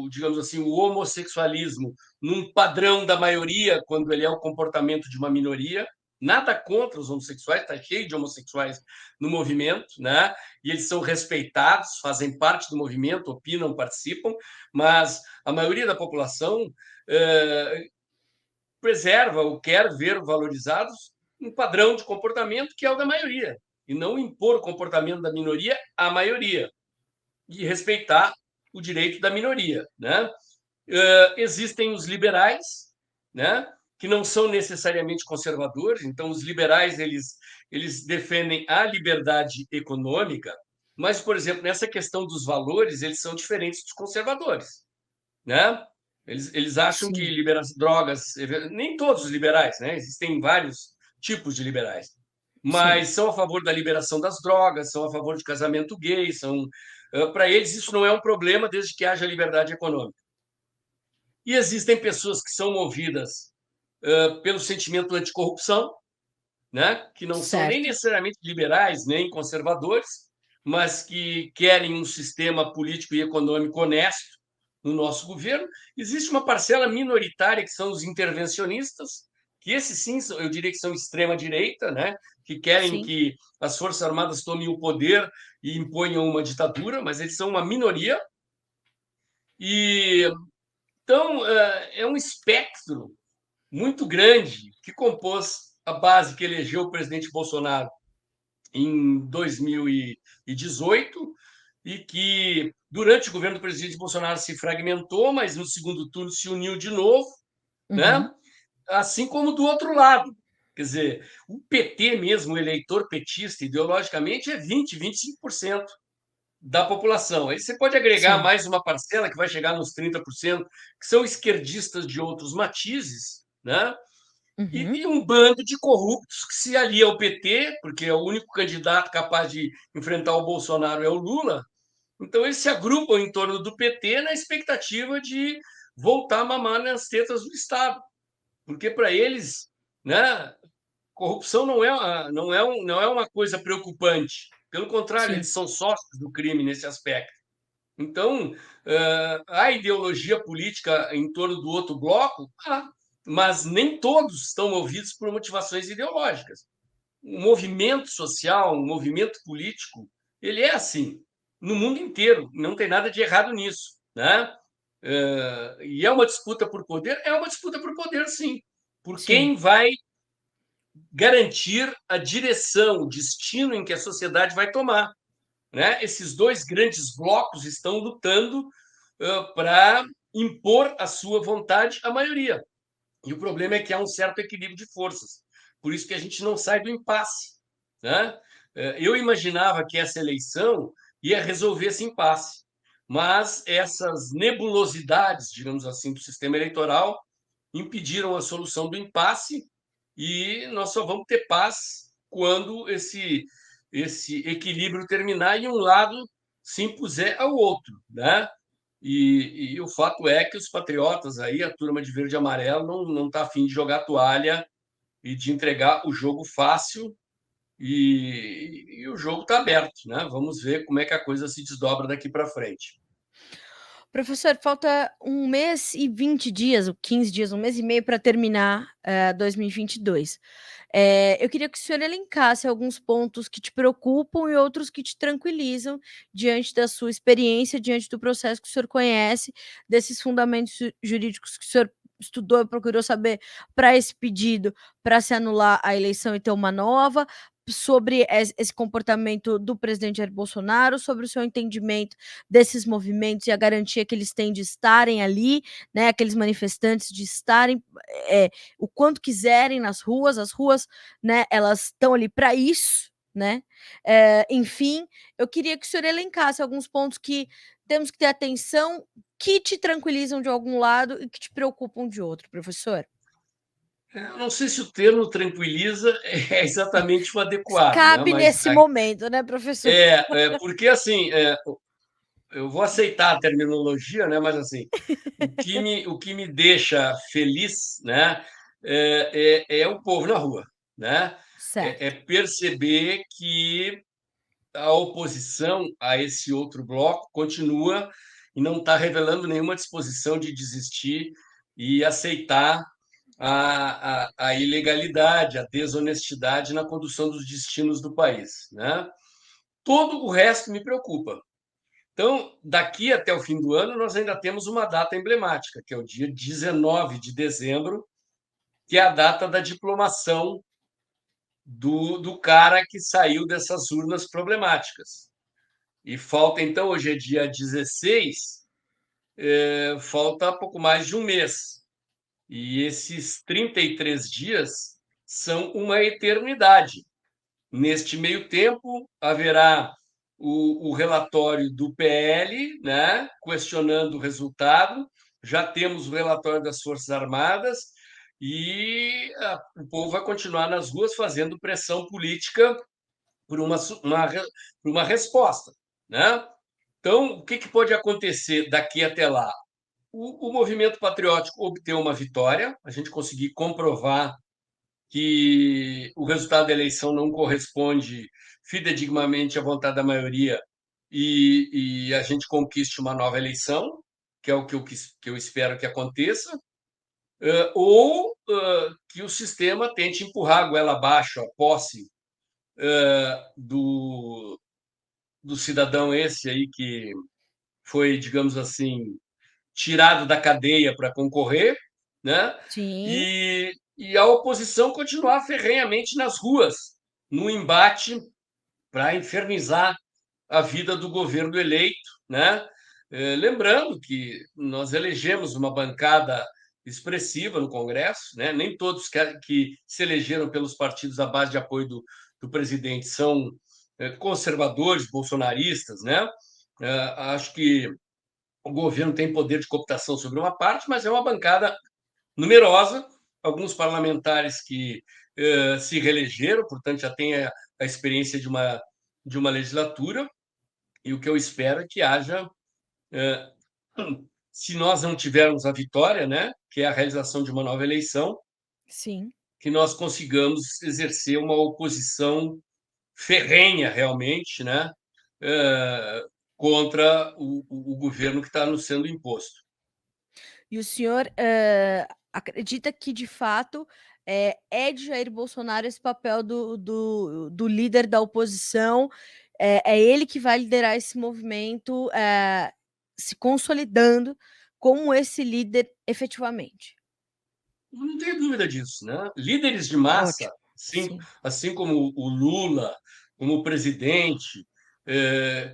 digamos assim, o homossexualismo num padrão da maioria, quando ele é o comportamento de uma minoria. Nada contra os homossexuais, está cheio de homossexuais no movimento, né? E eles são respeitados, fazem parte do movimento, opinam, participam, mas a maioria da população preserva ou quer ver valorizados um padrão de comportamento que é o da maioria, e não impor o comportamento da minoria à maioria e respeitar o direito da minoria, né? Existem os liberais, né? Que não são necessariamente conservadores. Então, os liberais eles defendem a liberdade econômica, mas, por exemplo, nessa questão dos valores, eles são diferentes dos conservadores, né? Eles acham que
Sim,
liberar drogas, nem todos os liberais, né? Existem vários tipos de liberais,
sim.
mas são a favor da liberação das drogas, são a favor de casamento gay, são para eles isso não é um problema desde que haja liberdade econômica. E existem pessoas que são movidas pelo sentimento anticorrupção, né? Que não são nem
Certo.
necessariamente liberais nem conservadores, mas que querem um sistema político e econômico honesto no nosso governo. Existe uma parcela minoritária que são os intervencionistas, que esses sim, eu diria que são extrema-direita, né? Que querem
Sim.
que as Forças Armadas tomem o poder e imponham uma ditadura, mas eles são uma minoria. E então é um espectro muito grande que compôs a base que elegeu o presidente Bolsonaro em 2018 e que, durante o governo do presidente Bolsonaro, se fragmentou, mas no segundo turno se uniu de novo, né?
Uhum.
Assim como do outro lado. Quer dizer, o PT mesmo, o eleitor petista, ideologicamente, é 20, 25% da população. Aí você pode agregar
Sim.
mais uma parcela que vai chegar nos 30%, que são esquerdistas de outros matizes, né?
Uhum.
E um bando de corruptos que se alia ao PT, porque é o único candidato capaz de enfrentar o Bolsonaro é o Lula, Então, eles se agrupam em torno do PT na expectativa de voltar a mamar nas tetas do Estado, porque para eles, né, corrupção não é uma coisa preocupante. Pelo contrário,
Sim,
eles são sócios do crime nesse aspecto. Então, a ideologia política em torno do outro bloco, mas nem todos estão movidos por motivações ideológicas. Um movimento social, um movimento político, ele é assim, no mundo inteiro, não tem nada de errado nisso, né? E é uma disputa por poder? É uma disputa por poder, sim. Por
sim.
quem vai garantir a direção, o destino em que a sociedade vai tomar, né? Esses dois grandes blocos estão lutando para impor a sua vontade à maioria. E o problema é que há um certo equilíbrio de forças. Por isso que a gente não sai do impasse, né? Eu imaginava que essa eleição ia resolver esse impasse, mas essas nebulosidades, digamos assim, do sistema eleitoral impediram a solução do impasse e nós só vamos ter paz quando esse equilíbrio terminar e um lado se impuser ao outro, né? E o fato é que os patriotas aí, a turma de verde e amarelo, não está afim de jogar toalha e de entregar o jogo fácil e o jogo está aberto, né? Vamos ver como é que a coisa se desdobra daqui para frente.
Professor, falta 1 mês e 20 dias, ou 15 dias, 1 mês e meio para terminar, 2022. Eu queria que o senhor elencasse alguns pontos que te preocupam e outros que te tranquilizam diante da sua experiência, diante do processo que o senhor conhece, desses fundamentos jurídicos que o senhor estudou e procurou saber para esse pedido, para se anular a eleição e ter uma nova, sobre esse comportamento do presidente Jair Bolsonaro, sobre o seu entendimento desses movimentos e a garantia que eles têm de estarem ali, né, aqueles manifestantes de estarem o quanto quiserem nas ruas, as ruas, né, elas estão ali para isso, né? Enfim, eu queria que o senhor elencasse alguns pontos que temos que ter atenção, que te tranquilizam de algum lado e que te preocupam de outro, professor.
Eu não sei se o termo tranquiliza é exatamente o adequado, né?
Cabe nesse momento, né, professor?
Porque assim, eu vou aceitar a terminologia, né? Mas assim, o que me deixa feliz, né? É o povo na rua, né? É
Certo.
perceber que a oposição a esse outro bloco continua e não está revelando nenhuma disposição de desistir e aceitar a ilegalidade, a desonestidade na condução dos destinos do país, né? Todo o resto me preocupa. Então, daqui até o fim do ano, nós ainda temos uma data emblemática, que é o dia 19 de dezembro, que é a data da diplomação do cara que saiu dessas urnas problemáticas. E falta, então, hoje é dia 16, falta pouco mais de um mês. E esses 33 dias são uma eternidade. Neste meio tempo, haverá o relatório do PL, né, questionando o resultado, já temos o relatório das Forças Armadas e o povo vai continuar nas ruas fazendo pressão política por uma resposta. Né? Então, o que pode acontecer daqui até lá? O movimento patriótico obteve uma vitória, a gente conseguir comprovar que o resultado da eleição não corresponde fidedignamente à vontade da maioria e a gente conquiste uma nova eleição, que é o que eu espero que aconteça, ou que o sistema tente empurrar a goela abaixo a posse do cidadão esse aí que foi, digamos assim, tirado da cadeia para concorrer, né?
Sim.
E a oposição continuar ferrenhamente nas ruas, no embate para infernizar a vida do governo eleito, né? Lembrando que nós elegemos uma bancada expressiva no Congresso, né? Nem todos que se elegeram pelos partidos à base de apoio do presidente são conservadores, bolsonaristas, né? Acho que o governo tem poder de cooptação sobre uma parte, mas é uma bancada numerosa, alguns parlamentares que se reelegeram, portanto já têm a experiência de uma legislatura, E o que eu espero é que haja, se nós não tivermos a vitória, né, que é a realização de uma nova eleição,
Sim.
que nós consigamos exercer uma oposição ferrenha, realmente, né, contra o governo que está nos sendo imposto.
E o senhor, acredita que de fato, é de Jair Bolsonaro esse papel do líder da oposição, é ele que vai liderar esse movimento, se consolidando como esse líder efetivamente?
Não tenho dúvida disso, né? Líderes de massa,
Ótimo,
assim,
sim,
assim como o Lula, como o presidente,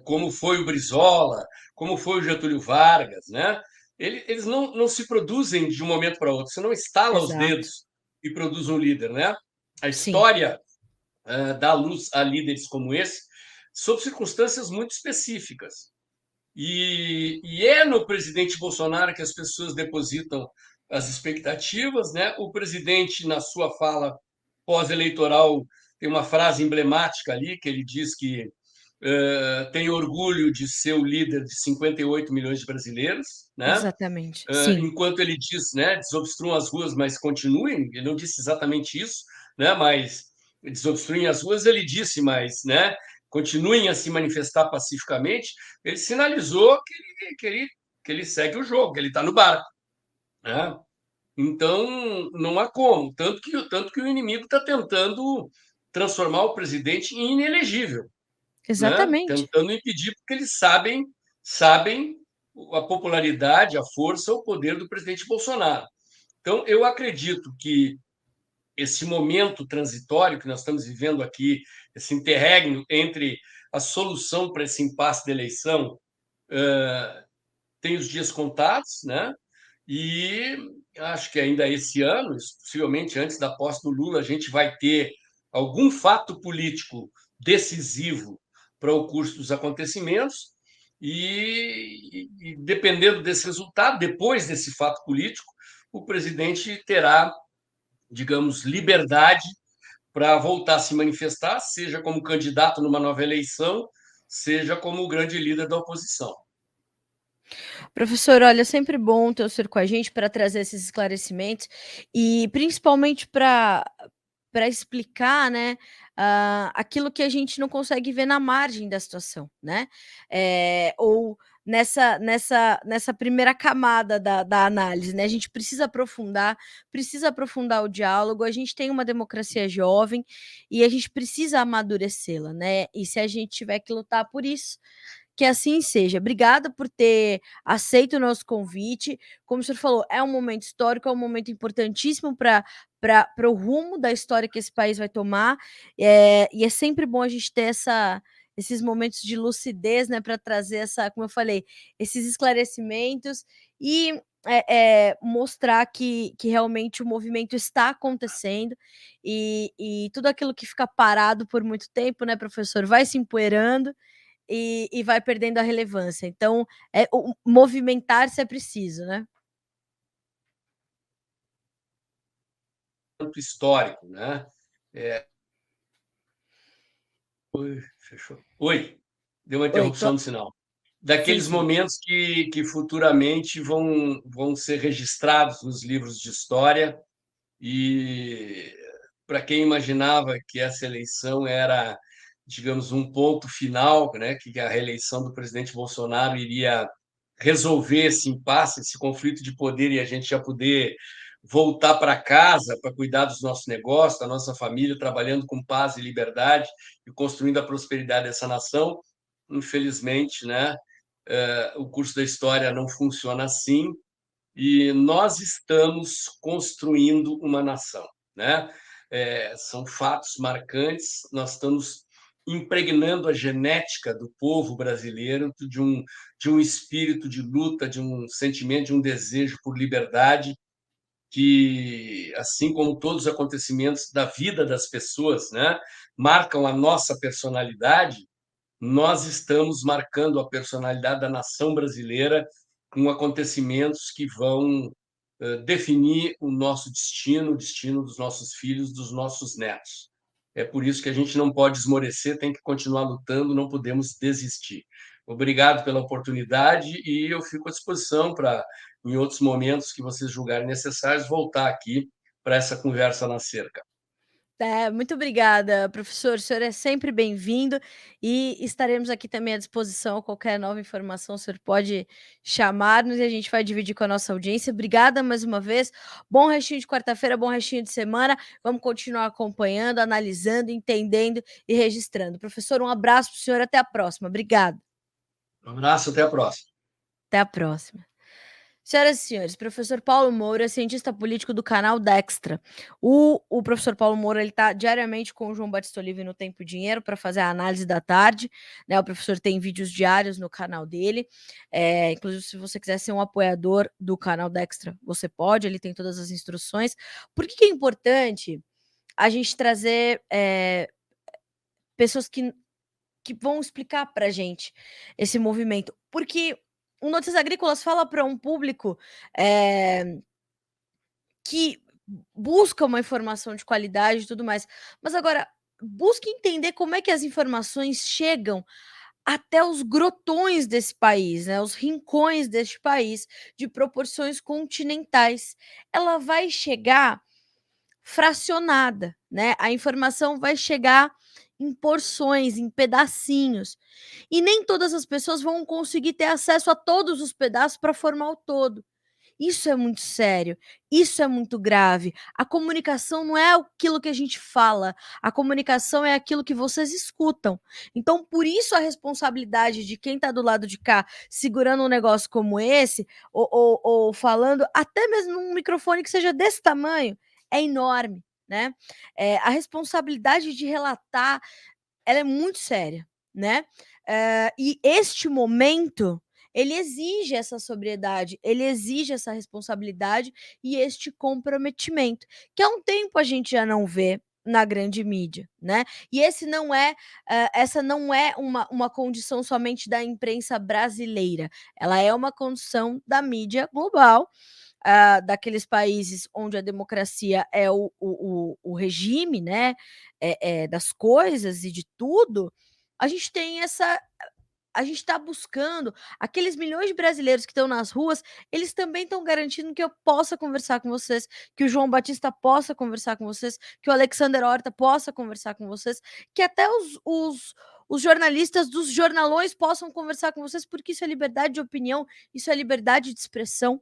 como foi o Brizola, como foi o Getúlio Vargas, né? Eles não se produzem de um momento para outro. Você não estala os
exato,
dedos e produz um líder, né? A
sim,
história dá luz a líderes como esse, sob circunstâncias muito específicas. E é no presidente Bolsonaro que as pessoas depositam as expectativas, né? O presidente, na sua fala pós-eleitoral, tem uma frase emblemática ali, que ele diz que tem orgulho de ser o líder de 58 milhões de brasileiros, né?
exatamente, sim,
Enquanto ele diz, né, desobstruam as ruas, mas continuem, ele não disse exatamente isso, né, mas desobstruem as ruas, ele disse, mas, né, continuem a se manifestar pacificamente, ele sinalizou que ele segue o jogo, que ele está no barco, né? Então, não há como, tanto que o inimigo está tentando transformar o presidente em inelegível, né?
exatamente.
Tentando impedir, porque eles sabem a popularidade, a força, o poder do presidente Bolsonaro. Então, eu acredito que esse momento transitório que nós estamos vivendo aqui, esse interregno entre a solução para esse impasse da eleição, tem os dias contados, né? E acho que ainda esse ano, possivelmente antes da posse do Lula, a gente vai ter algum fato político decisivo para o curso dos acontecimentos. E dependendo desse resultado, depois desse fato político, o presidente terá, digamos, liberdade para voltar a se manifestar, seja como candidato numa nova eleição, seja como o grande líder da oposição.
Professor, olha, é sempre bom ter o senhor com a gente para trazer esses esclarecimentos e principalmente para explicar, né, aquilo que a gente não consegue ver na margem da situação, né, ou nessa primeira camada da análise, né, a gente precisa aprofundar o diálogo, a gente tem uma democracia jovem e a gente precisa amadurecê-la, né, e se a gente tiver que lutar por isso, que assim seja. Obrigada por ter aceito o nosso convite. Como o senhor falou, é um momento histórico, é um momento importantíssimo para o rumo da história que esse país vai tomar, e é sempre bom a gente ter esses momentos de lucidez, né, para trazer como eu falei, esses esclarecimentos e, mostrar que realmente o movimento está acontecendo, e tudo aquilo que fica parado por muito tempo, né, professor, vai se empoeirando, e vai perdendo a relevância. Então, o movimentar-se é preciso, né.
Tanto histórico, né? Oi, fechou. Oi, deu uma
Oi, to
interrupção do sinal.
sim,
Daqueles
sim.
momentos que futuramente vão ser registrados nos livros de história, e para quem imaginava que essa eleição era, digamos, um ponto final, né, que a reeleição do presidente Bolsonaro iria resolver esse impasse, esse conflito de poder, e a gente já poder voltar para casa para cuidar dos nossos negócios, da nossa família, trabalhando com paz e liberdade e construindo a prosperidade dessa nação. Infelizmente, né, o curso da história não funciona assim, e nós estamos construindo uma nação, né? São fatos marcantes. Nós estamos impregnando a genética do povo brasileiro de um espírito de luta, de um sentimento, de um desejo por liberdade, que, assim como todos os acontecimentos da vida das pessoas, né, marcam a nossa personalidade, nós estamos marcando a personalidade da nação brasileira com acontecimentos que vão definir o nosso destino, o destino dos nossos filhos, dos nossos netos. É por isso que a gente não pode esmorecer, tem que continuar lutando, não podemos desistir. Obrigado pela oportunidade e eu fico à disposição para, em outros momentos que vocês julgarem necessários, voltar aqui para essa conversa na cerca.
Muito obrigada, professor. O senhor é sempre bem-vindo e estaremos aqui também à disposição. Qualquer nova informação, o senhor pode chamar-nos e a gente vai dividir com a nossa audiência. Obrigada mais uma vez. Bom restinho de quarta-feira, bom restinho de semana. Vamos continuar acompanhando, analisando, entendendo e registrando. Professor, um abraço para o senhor. Até a próxima. Obrigada.
Um abraço, até a próxima.
Até a próxima. Senhoras e senhores, professor Paulo Moura, cientista político do canal Dextra. O professor Paulo Moura, ele está diariamente com o João Batista Olive no Tempo e Dinheiro para fazer a análise da tarde, né? O professor tem vídeos diários no canal dele. Inclusive, se você quiser ser um apoiador do canal Dextra, você pode, ele tem todas as instruções. Por que é importante a gente trazer pessoas que vão explicar para a gente esse movimento? Porque o Notícias Agrícolas fala para um público que busca uma informação de qualidade e tudo mais, mas agora busque entender como é que as informações chegam até os grotões desse país, né, os rincões deste país, de proporções continentais. Ela vai chegar fracionada, né, a informação vai chegar em porções, em pedacinhos, e nem todas as pessoas vão conseguir ter acesso a todos os pedaços para formar o todo. Isso é muito sério, isso é muito grave. A comunicação não é aquilo que a gente fala, a comunicação é aquilo que vocês escutam. Então, por isso a responsabilidade de quem está do lado de cá, segurando um negócio como esse, ou falando, até mesmo num microfone que seja desse tamanho, é enorme, né? A responsabilidade de relatar, ela é muito séria, né? E este momento, ele exige essa sobriedade, ele exige essa responsabilidade e este comprometimento, que há um tempo a gente já não vê na grande mídia, né? E essa não é uma condição somente da imprensa brasileira, ela é uma condição da mídia global, daqueles países onde a democracia é o regime, né, das coisas e de tudo. A gente tem essa a gente está buscando aqueles milhões de brasileiros que estão nas ruas, eles também estão garantindo que eu possa conversar com vocês, que o João Batista possa conversar com vocês, que o Alexander Horta possa conversar com vocês, que até os jornalistas dos jornalões possam conversar com vocês, porque isso é liberdade de opinião, isso é liberdade de expressão.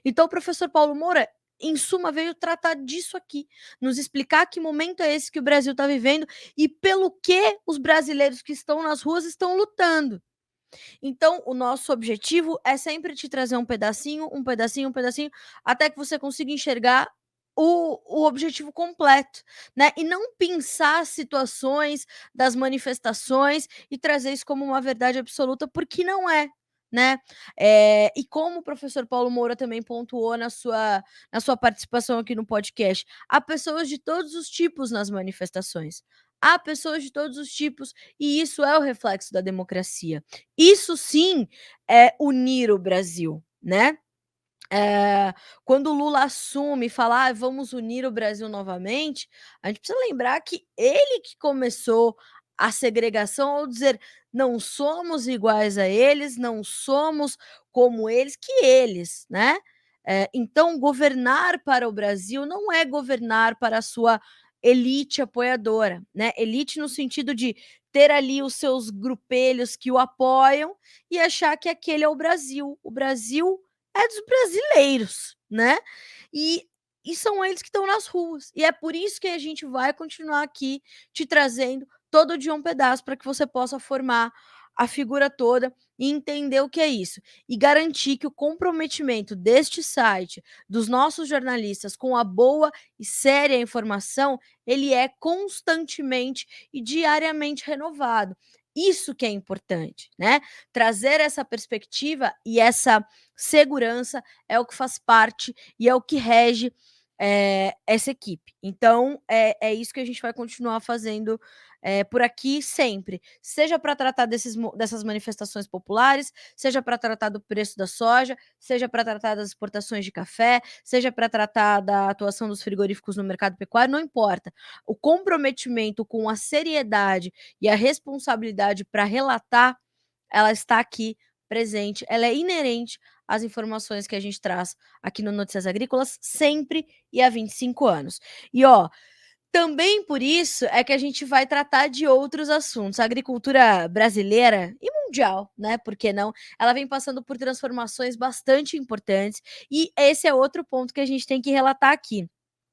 Então, o professor Paulo Moura, em suma, veio tratar disso aqui, nos explicar que momento é esse que o Brasil está vivendo e pelo que os brasileiros que estão nas ruas estão lutando. Então, o nosso objetivo é sempre te trazer um pedacinho, um pedacinho, um pedacinho, até que você consiga enxergar o objetivo completo, né? E não pensar situações das manifestações e trazer isso como uma verdade absoluta, porque não é, né? E como o professor Paulo Moura também pontuou na sua participação aqui no podcast, há pessoas de todos os tipos nas manifestações. Há pessoas de todos os tipos, e isso é o reflexo da democracia. Isso sim é unir o Brasil, né? Quando o Lula assume e fala: vamos unir o Brasil novamente, a gente precisa lembrar que ele que começou a segregação ao dizer: não somos iguais a eles, não somos como eles, que eles, né? Então, governar para o Brasil não é governar para a sua elite apoiadora, né? Elite no sentido de ter ali os seus grupelhos que o apoiam e achar que aquele é o Brasil. O Brasil é dos brasileiros, né? E, e são eles que estão nas ruas. E é por isso que a gente vai continuar aqui te trazendo todo dia um pedaço para que você possa formar a figura toda e entender o que é isso. E garantir que o comprometimento deste site, dos nossos jornalistas com a boa e séria informação, ele é constantemente e diariamente renovado. Isso que é importante, né? Trazer essa perspectiva e essa segurança é o que faz parte e é o que rege essa equipe. Então, é isso que a gente vai continuar fazendo por aqui sempre. Seja para tratar dessas manifestações populares, seja para tratar do preço da soja, seja para tratar das exportações de café, seja para tratar da atuação dos frigoríficos no mercado pecuário, não importa. O comprometimento com a seriedade e a responsabilidade para relatar ela está aqui presente, ela é inerente às informações que a gente traz aqui no Notícias Agrícolas sempre e há 25 anos. E ó, também por isso é que a gente vai tratar de outros assuntos. A agricultura brasileira e mundial, né? Por que não? Ela vem passando por transformações bastante importantes e esse é outro ponto que a gente tem que relatar aqui.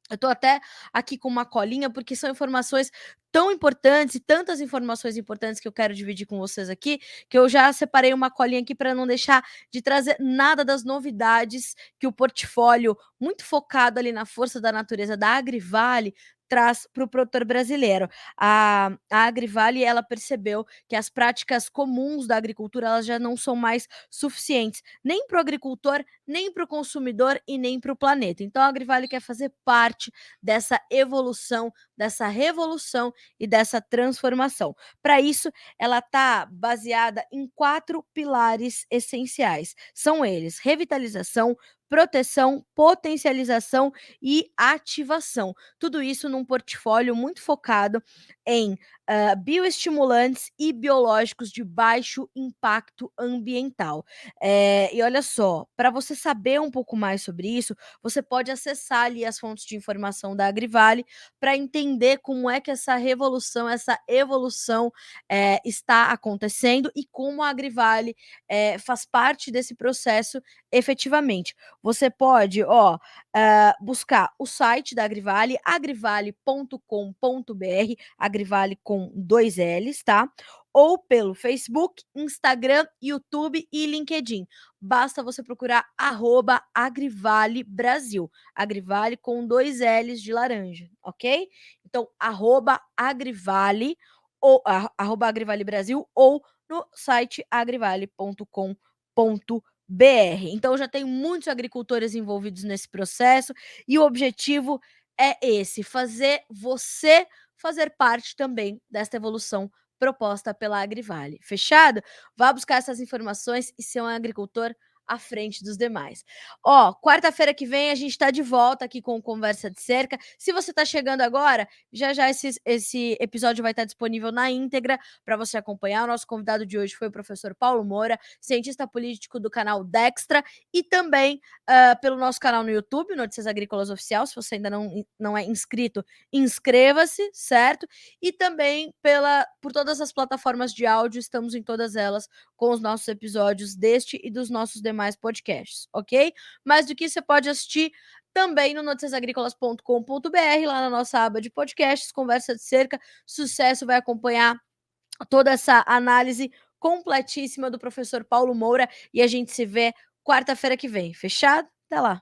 Eu tô até aqui com uma colinha, porque são informações tão importantes e tantas informações importantes que eu quero dividir com vocês aqui, que eu já separei uma colinha aqui para não deixar de trazer nada das novidades que o portfólio muito focado ali na força da natureza da Agrivale traz para o produtor brasileiro. A Agrivale, ela percebeu que as práticas comuns da agricultura, elas já não são mais suficientes, nem para o agricultor, nem para o consumidor e nem para o planeta. Então a Agrivale quer fazer parte dessa evolução, dessa revolução e dessa transformação. Para isso, ela está baseada em 4 pilares essenciais. São eles: revitalização, proteção, potencialização e ativação. Tudo isso num portfólio muito focado em bioestimulantes e biológicos de baixo impacto ambiental. E olha só, para você saber um pouco mais sobre isso, você pode acessar ali as fontes de informação da Agrivale para entender como é que essa revolução, essa evolução está acontecendo e como a Agrivale faz parte desse processo efetivamente. Você pode, buscar o site da Agrivale, agrivale.com.br, Agrivale com 2 L's, tá? Ou pelo Facebook, Instagram, YouTube e LinkedIn. Basta você procurar @Agrivale Brasil. Agrivale com 2 L's de laranja, ok? Então, @Agrivale ou @Agrivale Brasil ou no site agrivale.com.br. Então já tem muitos agricultores envolvidos nesse processo e o objetivo é esse: fazer você fazer parte também desta evolução proposta pela Agrivale. Fechado? Vá buscar essas informações e ser um agricultor à frente dos demais. Ó, quarta-feira que vem a gente está de volta aqui com o Conversa de Cerca. Se você está chegando agora, já já esse episódio vai estar disponível na íntegra para você acompanhar. O nosso convidado de hoje foi o professor Paulo Moura, cientista político do canal Dextra e também pelo nosso canal no YouTube, Notícias Agrícolas Oficial. Se você ainda não é inscrito, inscreva-se, certo? E também por todas as plataformas de áudio, estamos em todas elas com os nossos episódios deste e dos nossos demais podcasts, ok? Mais do que isso, você pode assistir também no noticiasagricolas.com.br, lá na nossa aba de podcasts, Conversa de Cerca. Sucesso, vai acompanhar toda essa análise completíssima do professor Paulo Moura e a gente se vê quarta-feira que vem. Fechado? Até lá!